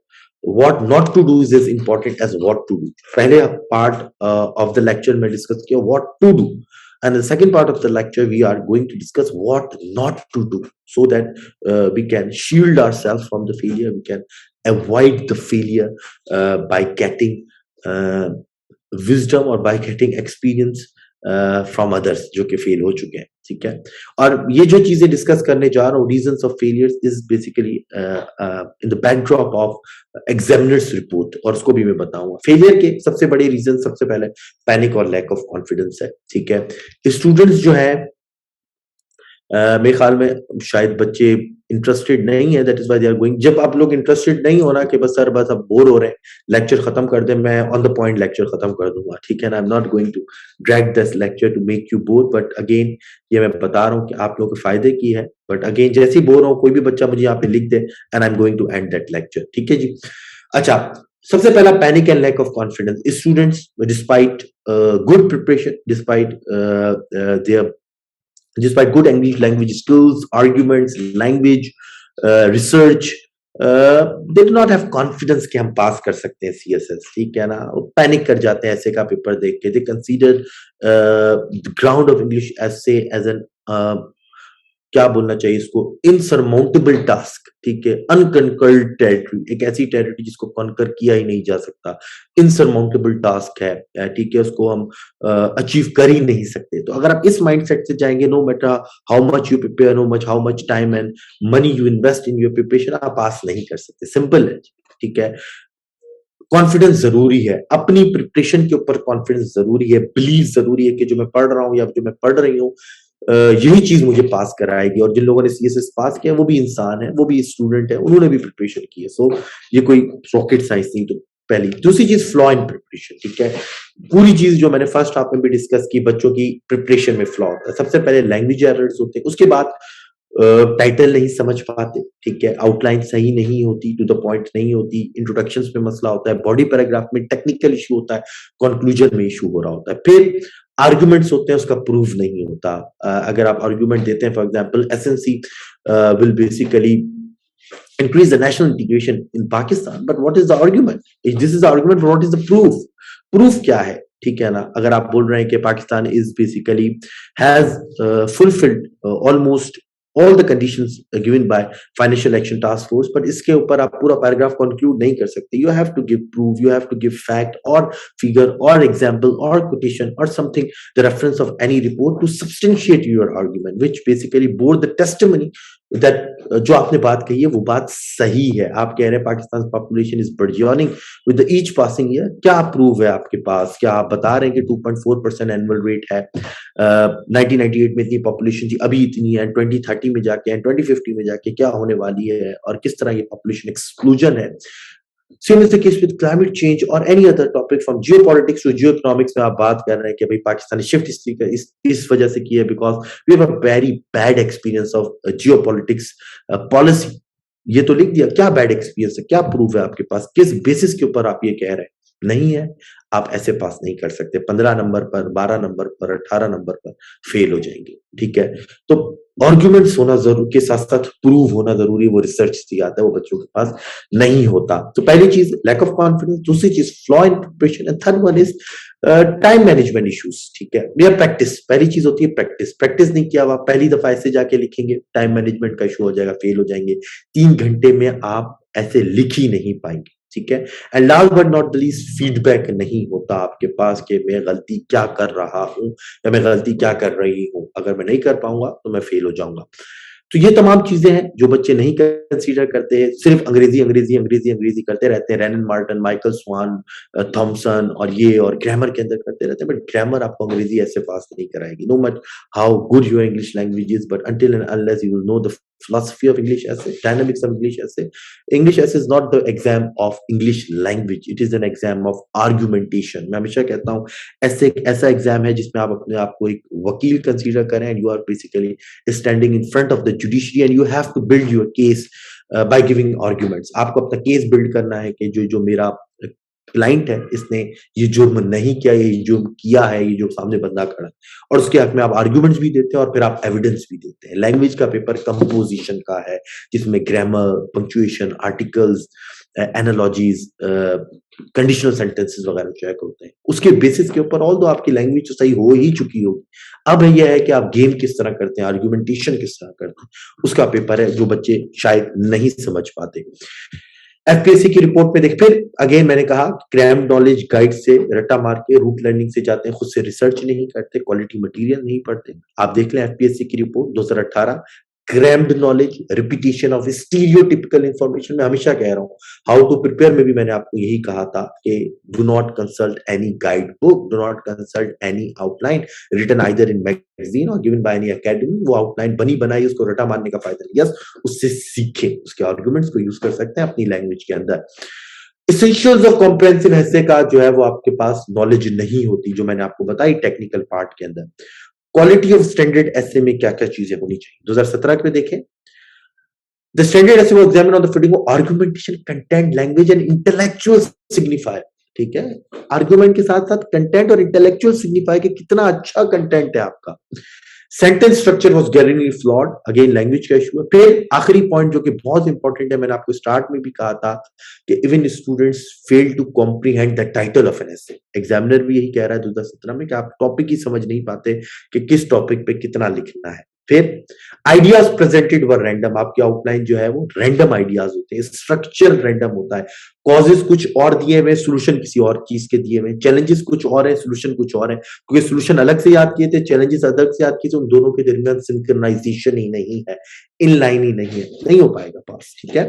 what not to do is as important as what to do। पहले पार्ट of the lecture में डिस्कस किया what to do, and the second part of the lecture we are going to discuss what not to do, so that we can shield ourselves from the failure, we can avoid the failure by getting uh, wisdom or by getting experience from others जो कि फेल हो चुके हैं, ठीक है। और ये जो चीजें डिस्कस करने जा रहा हूँ, reasons of failures, is basically in the backdrop of examiners report, और उसको भी मैं बताऊंगा। फेलियर के सबसे बड़े रीजन, सबसे पहले पैनिक और लैक ऑफ कॉन्फिडेंस है, ठीक है। स्टूडेंट्स जो है मेरे ख्याल में शायद बच्चे इंटरेस्टेड नहीं है, that is why they are going. जब आप लोग इंटरेस्टेड नहीं हो ना कि बस सर बस अब बोर हो रहे हैं, लेक्चर खत्म कर दे, मैं ऑन द पॉइंट लेक्चर खत्म कर दूंगा, ठीक है ना। I am not going to drag this lecture to make you bore, but again ये मैं बता रहा हूँ कि आप लोगों के फायदे की है। बट अगेन जैसे ही बोर हो, कोई भी बच्चा मुझे यहाँ पे लिख दे and I am going to end that lecture, ठीक है जी। अच्छा, सबसे पहला panic and lack of confidence students despite good preparation despite good English language skills, arguments, language, research, they do not have confidence कि हम पास कर सकते हैं CSS, ठीक है ना? वो पैनिक कर जाते हैं ऐसे का पेपर देख के. They consider the ground of English essay as an क्या बोलना चाहिए इसको, इनसरमाउंटेबल टास्क, ठीक है, अनकनकर्ड टेरिटरी, एक ऐसी टेरिटरी जिसको कॉन्कर किया ही नहीं जा सकता, इनसरमाउंटेबल टास्क है, ठीक है, उसको हम अचीव कर ही नहीं सकते. तो अगर आप इस माइंडसेट से जाएंगे, no matter how much you prepare, no much how much time and money you invest in your preparation, आप पास नहीं कर सकते. सिंपल है, ठीक है. कॉन्फिडेंस जरूरी है, अपनी प्रिपरेशन के ऊपर कॉन्फिडेंस जरूरी है, बिलीव जरूरी है कि जो मैं पढ़ रहा हूँ या जो मैं पढ़ रही हूँ यही चीज मुझे पास कराएगी. और जिन लोगों ने सीएसएस पास किया वो भी इंसान है, वो भी स्टूडेंट है, उन्होंने भी प्रिपरेशन की है. सो ये कोई रॉकेट साइंस नहीं. तो पहली. दूसरी चीज फ्लॉ इन प्रिपरेशन, ठीक है. पूरी चीज जो मैंने फर्स्ट हाफ में भी डिस्कस की, बच्चों की प्रिपरेशन में फ्लॉ होता है. सबसे पहले लैंग्वेज एरर्स होते हैं, उसके बाद टाइटल नहीं समझ पाते, ठीक है, आउटलाइन सही नहीं होती, टू द पॉइंट नहीं होती, इंट्रोडक्शंस में मसला होता है, बॉडी पैराग्राफ में टेक्निकल इशू होता है, कंक्लूजन में इशू हो रहा होता है. फिर आर्गुमेंट्स होते हैं, उसका प्रूफ नहीं होता. अगर आप आर्गुमेंट देते हैं, for example SNC will basically increase the national integration in Pakistan, but what is the argument? If this is the argument, what is the proof? Proof क्या है, ठीक है ना? अगर आप बोल रहे हैं कि Pakistan is basically has fulfilled almost all the conditions given by Financial Action Task Force, but इसके ऊपर आप पूरा पैराग्राफ कंक्लूड नहीं कर सकते. You have to give proof, you have to give fact or figure or example or quotation or something, the reference of any report to substantiate your argument, which basically bore the testimony that जो आपने बात कही है वो बात सही है. आप कह रहे हैं Pakistan population is burgeoning with each passing year. क्या प्रूफ है आपके पास? क्या आप बता रहे हैं कि 2.4% एनुअल रेट है, 1998 में इतनी पॉपुलेशन थी, अभी इतनी है, 2030 में जाके, 2050 में जाके क्या होने वाली है, और किस तरह ये पॉपुलेशन एक्सक्लूजन है. Same is the case with climate change or any other topic from geopolitics to geoeconomics में आप बात कर रहे हैं कि भाई पाकिस्तान शिफ्ट हिस्ट्री का इस वजह से की है because we have a very bad experience of geopolitics policy. ये तो लिख दिया, क्या बैड एक्सपीरियंस है, क्या प्रूफ है आपके पास, किस बेसिस के ऊपर आप ये कह रहे हैं? नहीं है, आप ऐसे पास नहीं कर सकते. 15 नंबर पर, 12 नंबर पर, 18 नंबर पर फेल हो जाएंगे, ठीक है. तो आर्गुमेंट्स होना जरूर के साथ साथ प्रूव होना जरूरी, वो रिसर्च से आता है, वो बच्चों के पास नहीं होता. तो पहली चीज लैक ऑफ कॉन्फिडेंस, दूसरी चीज flaw in preparation, and third one is time management issues, ठीक है. या प्रैक्टिस, पहली चीज होती है प्रैक्टिस. प्रैक्टिस नहीं किया, आप पहली दफा ऐसे जाके लिखेंगे, टाइम मैनेजमेंट का इशू हो जाएगा, फेल हो जाएंगे. 3 घंटे में आप ऐसे लिख ही नहीं पाएंगे, ठीक है. And last but not the least, feedback नहीं होता आपके पास कि मैं गलती क्या कर रहा हूं या मैं गलती क्या कर रही हूं. अगर मैं नहीं कर पाऊंगा तो मैं फेल हो जाऊंगा. तो ये तमाम चीजें हैं जो बच्चे नहीं कंसीडर करते हैं, सिर्फ अंग्रेजी अंग्रेजी अंग्रेजी अंग्रेजी करते रहते हैं. रैनन मार्टन, माइकल स्वान, थॉमसन और ये और ग्रामर के अंदर करते रहते हैं. बट ग्रामर आपको अंग्रेजी ऐसे पास नहीं कराएगी, no much how good your English language is, but until and unless you will know the philosophy of English essay, dynamics of English essay. English essay is not the exam of English language, it is an exam of argumentation. मैं हमेशा कहता हूँ ऐसे एक ऐसा एग्जाम है जिसमें आप अपने आप को एक वकील कंसीडर करें, and you are basically standing in front of the judiciary and you have to build your case by giving arguments. आपको अपना केस बिल्ड करना है कि जो मेरा क्लाइंट है इसने ये जुर्म नहीं किया, ये जुर्म किया है, ये जो सामने बंदा खड़ा है, और उसके हक में आप आर्गुमेंट्स भी देते हैं और फिर आप एविडेंस भी देते हैं. लैंग्वेज का पेपर कंपोजिशन का है जिसमें grammar, punctuation, articles, analogies, conditional sentences वगैरह चेक होते हैं. उसके बेसिस के ऊपर ऑल्दो आपकी लैंग्वेज तो सही हो ही चुकी होगी, अब यह है कि आप गेम किस तरह करते हैं, आर्गुमेंटेशन किस तरह करते हैं, उसका पेपर है जो बच्चे शायद नहीं समझ पाते. एफपीएससी की रिपोर्ट में देख, फिर अगेन मैंने कहा क्रैम नॉलेज गाइड से रट्टा मार के रूट लर्निंग से जाते हैं, खुद से रिसर्च नहीं करते, क्वालिटी मटेरियल नहीं पढ़ते. आप देख लें एफपीएससी की report 2018, crammed knowledge, repetition of stereotypical information. मैं हमेशा कह रहा हूँ हाउ टू प्रिपेयर में भी मैंने आपको यही कहा था कि do not consult any guide book, do not consult any outline written either in magazine or given by any academy. वो आउटलाइन बनी बनाई उसको रटा मारने का फायदा नहीं. यस, उससे सीखे, उसके आर्गुमेंट्स को यूज कर सकते हैं अपनी लैंग्वेज के अंदर. एसेंशियल्स ऑफ कॉम्प्रिहेंसिव एसे का जो है वो आपके पास नॉलेज नहीं होती, जो मैंने आपको बताई टेक्निकल पार्ट के अंदर. क्वालिटी ऑफ स्टैंडर्ड एसे में क्या क्या चीजें होनी चाहिए 2017 में देखें. The standard essay was examined on the footing of argumentation, content, language and intellectual signifier. ठीक है, आर्गुमेंट के साथ साथ कंटेंट और इंटेलेक्चुअल सिग्निफाई कि कितना अच्छा कंटेंट है आपका. Sentence structure was glaringly flawed, again language का इशू है. फिर आखिरी पॉइंट जो कि बहुत इंपॉर्टेंट है, मैंने आपको स्टार्ट में भी कहा था कि even students fail to comprehend the title of an essay. Examiner भी यही कह रहा है 2017 में कि आप टॉपिक ही समझ नहीं पाते कि किस टॉपिक पे कितना लिखना है. फिर आइडियाज प्रेजेंटेड वर रैंडम, आपकी आउटलाइन जो है वो रैंडम आइडियाज होते हैं, स्ट्रक्चर रैंडम होता है. कॉजेस कुछ और दिए हुए, सोल्यूशन किसी और चीज के दिए हुए, चैलेंजेस कुछ और है, सोल्यूशन कुछ और है, क्योंकि सोल्यूशन अलग से याद किए थे, चैलेंजेस अलग से याद किए थे, उन दोनों के दरमियान सिंक्रोनाइजेशन ही नहीं है, इन लाइन ही नहीं है, नहीं हो पाएगा पास. ठीक है.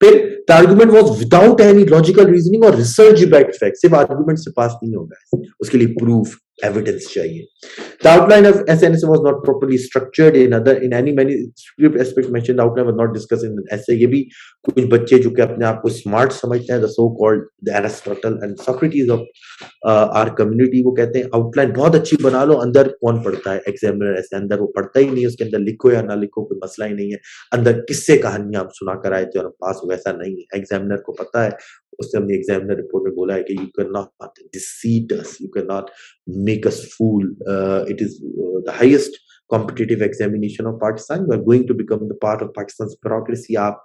फिर the argument was without any logical reasoning और रिसर्च बैक्ड फैक्ट. सिर्फ आर्गुमेंट से पास नहीं होगा, उसके लिए प्रूफ, एविडेंस चाहिए. The outline of SNSA was not properly structured in many script aspects mentioned. The outline was not discussed in the essay. ये भी कुछ बच्चे जो कि अपने आप को स्मार्ट समझते हैं, the so called the Aristotle and Socrates of our community, वो कहते हैं आउटलाइन बहुत अच्छी बना लो, अंदर कौन पढ़ता है, एग्जामिनर ऐसे अंदर वो पढ़ता ही नहीं है, उसके अंदर लिखो या ना लिखो कोई मसला ही नहीं है, अंदर किससे कहानियां हम सुना कर आए थे और पास, वैसा नहीं है. एग्जामिनर को पता है, उसने अपनी एग्जामिनर रिपोर्ट में बोला है कि you can not deceit us, you can not make us fool. It is the highest competitive examination of Pakistan. You are going to become the part of Pakistan's bureaucracy. आप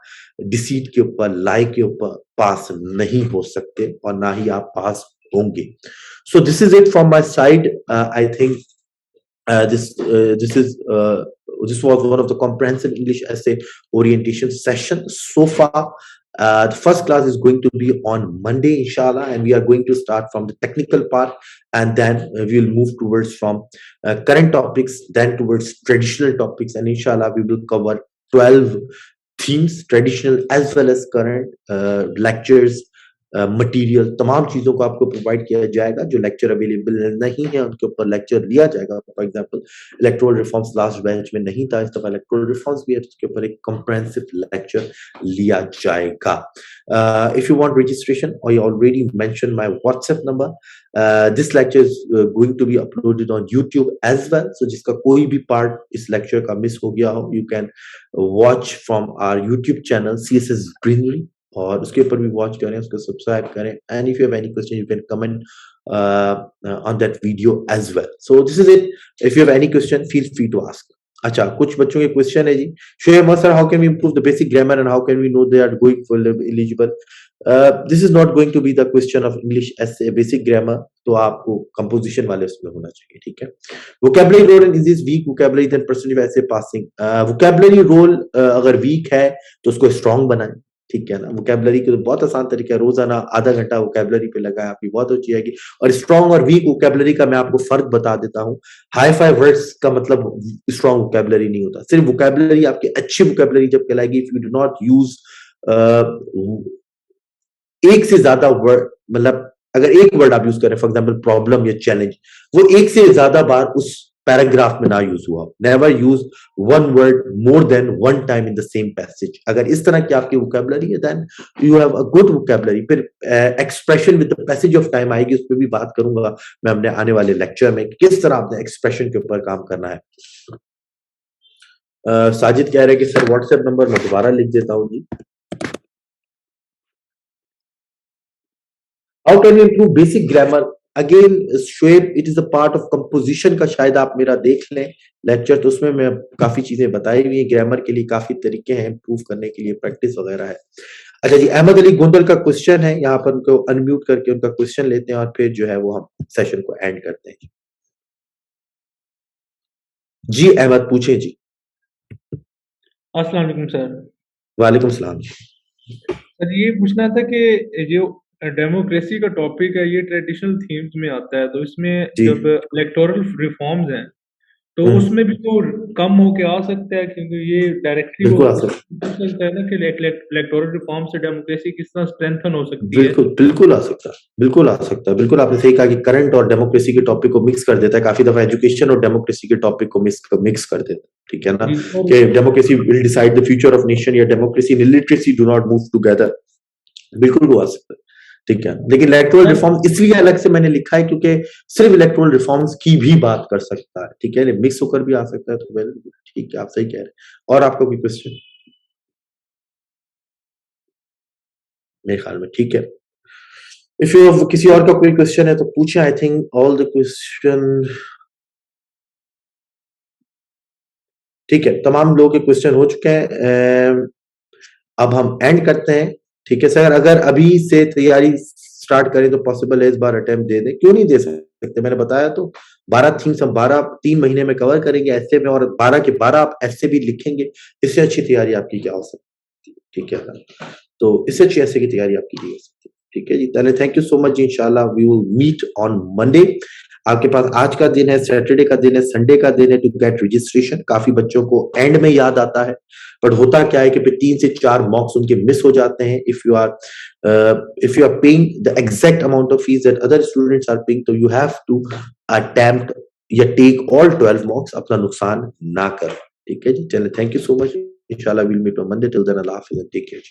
deceit के ऊपर, lie के ऊपर पास नहीं हो सकते और ना ही आप पास होंगे. So this is it from my side. I think this was one of the comprehensive English essay orientation session so far. The first class is going to be on Monday, inshallah, and we are going to start from the technical part, and then we will move towards from current topics, then towards traditional topics, and inshallah we will cover 12 themes, traditional as well as current, lectures, material, तमाम चीजों को आपको प्रोवाइड किया जाएगा. जो लेक्चर अवेलेबल नहीं है उनके ऊपर लेक्चर लिया जाएगा. For example electoral reforms last batch में नहीं था, इस दफा इलेक्टोरल रिफॉर्म्स भी है, उसके ऊपर एक कॉम्प्रिहेंसिव लेक्चर लिया जाएगा. If you want registration, I already mention my WhatsApp number. This lecture is going to be uploaded on YouTube as well, so जिसका कोई भी पार्ट इस लेक्चर का मिस हो गया हो, you can watch from our YouTube channel CSS Greenery, और उसके ऊपर भी वॉच करें, उसको सब्सक्राइब करें. And if you have any question you can comment on that video as well. So this is it. If you have any question feel free to ask. अच्छा, कुछ बच्चों के क्वेश्चन है जी. Shoaib sir, how can we improve the basic grammar and how can we no they are going for eligible? This is not going to be the question of English essay basic grammar, तो आपको कंपोजिशन वाले उसमें होना चाहिए. ठीक है. Vocabulary role in this weak vocabulary then percentage ऐसे पासिंग. वोकैबुलरी रोल अगर वीक है तो उसको स्ट्रांग बनाएं. ठीक है ना. वोकैबुलरी के तो बहुत आसान तरीका है, रोजाना आधा घंटा वोकैबुलरी पे लगाए, आपकी बहुत अच्छी आएगी. और स्ट्रांग और वीक वोकैबुलरी का मैं आपको फर्क बता देता हूँ. हाई फाई वर्ड्स का मतलब स्ट्रांग वोकैबुलरी नहीं होता. सिर्फ वोकैबुलरी आपकी अच्छी वोकैबुलरी जब कहलाएगी if you do not use एक से ज्यादा वर्ड, मतलब अगर एक वर्ड आप यूज करें, फॉर एग्जाम्पल प्रॉब्लम या चैलेंज, वो एक से ज्यादा बार उस पैराग्राफ में ना यूज हुआ. Never use one word more than one time in the same passage. अगर इस तरह की आपकी वोकैबुलरी है then you have a good vocabulary. फिर expression with the passage of time आएगी, उस पर भी बात करूंगा मैं अपने आने वाले लेक्चर में, किस तरह आपने एक्सप्रेशन के ऊपर काम करना है. साजिद कह रहे हैं कि सर व्हाट्सएप नंबर मैं दोबारा लिख देता हूँ जी. How can you improve basic grammar? Again Shoaib, it is a part of composition का, शायद आप मेरा देख लें लेक्चर, तो उसमें मैं काफी चीजें बताई हुई हैं. ग्रामर के लिए काफी तरीके हैं इंप्रूव करने के लिए, प्रैक्टिस वगैरह है. अच्छा जी, अहमद अली गोंदल का क्वेश्चन है, यहाँ पर उनको अनम्यूट करके उनका क्वेश्चन लेते हैं और फिर जो है वो हम सेशन को एंड करते हैं. जी अहमद, पूछे जी. अस्सलाम वालेकुम सर. वालेकुम सलाम जी. सर ये पूछना था कि जो डेमोक्रेसी का टॉपिक है ये ट्रेडिशनल थीम्स में आता है, तो इसमें जी. जब इलेक्टोरल रिफॉर्म्स हैं तो हम्म, उसमें भी तो कम होके आ सकता है, क्योंकि ये डायरेक्टली वो बिल्कुल आ सकता पूछ सकता है ना कि इलेक्टोरल रिफॉर्म से डेमोक्रेसी किस तरह स्ट्रेंथन हो सकती है. बिल्कुल बिल्कुल आ सकता है, बिल्कुल आ सकता है. बिल्कुल आपने सही कहा कि करंट और डेमोक्रेसी के टॉपिक को मिक्स कर देता है. काफी दफा एजुकेशन और डेमोक्रेसी के टॉपिक को मिक्स कर देता है. ठीक है ना. जी, और कि democracy will decide the future of nation या democracy and literacy do not move together. बिल्कुल वो आ सकता है. ठीक है. लेकिन इलेक्टोरल रिफॉर्म इसलिए अलग से मैंने लिखा है क्योंकि सिर्फ इलेक्टोरल रिफॉर्म्स की भी बात कर सकता है. ठीक है, मिक्स होकर भी आ सकता है. तो वेल ठीक है, आप सही कह रहे हैं. और आपका कोई क्वेश्चन? मेरे ख्याल में ठीक है। इफ यू किसी और का कोई क्वेश्चन है तो पूछें। I think all the question ठीक है, तमाम लोगों के क्वेश्चन हो चुके हैं। अब हम एंड करते हैं। ठीक है सर, अगर अभी से तैयारी स्टार्ट करें तो पॉसिबल है इस बार अटेम्प्ट दे दें, क्यों नहीं दे सकते? मैंने बताया तो 12 थीम्स हम 3 महीने में कवर करेंगे ऐसे में, और 12 के 12 आप ऐसे भी लिखेंगे। इससे अच्छी तैयारी आपकी क्या हो सकती है? ठीक है सर, तो इससे अच्छी ऐसे की तैयारी आपकी नहीं हो सकती। ठीक है जी, चलिए थैंक यू सो मच जी। इंशाल्लाह we will meet on Monday. आपके पास आज का दिन है, सैटरडे का दिन है, संडे का दिन है टू गेट रजिस्ट्रेशन। काफी बच्चों को एंड में याद आता है, बट होता क्या है कि फिर 3 से 4 मॉक्स उनके मिस हो जाते हैं। If you are paying the exact amount of fees that other students are paying, तो यू हैव टू अटेम्प्ट या टेक ऑल 12 मॉक्स, अपना नुकसान ना करो। ठीक है जी, चलिए थैंक यू सो मच। इंशाल्लाह we'll meet on Monday. Till then अल्लाह हाफिज़ एंड टेक केयर।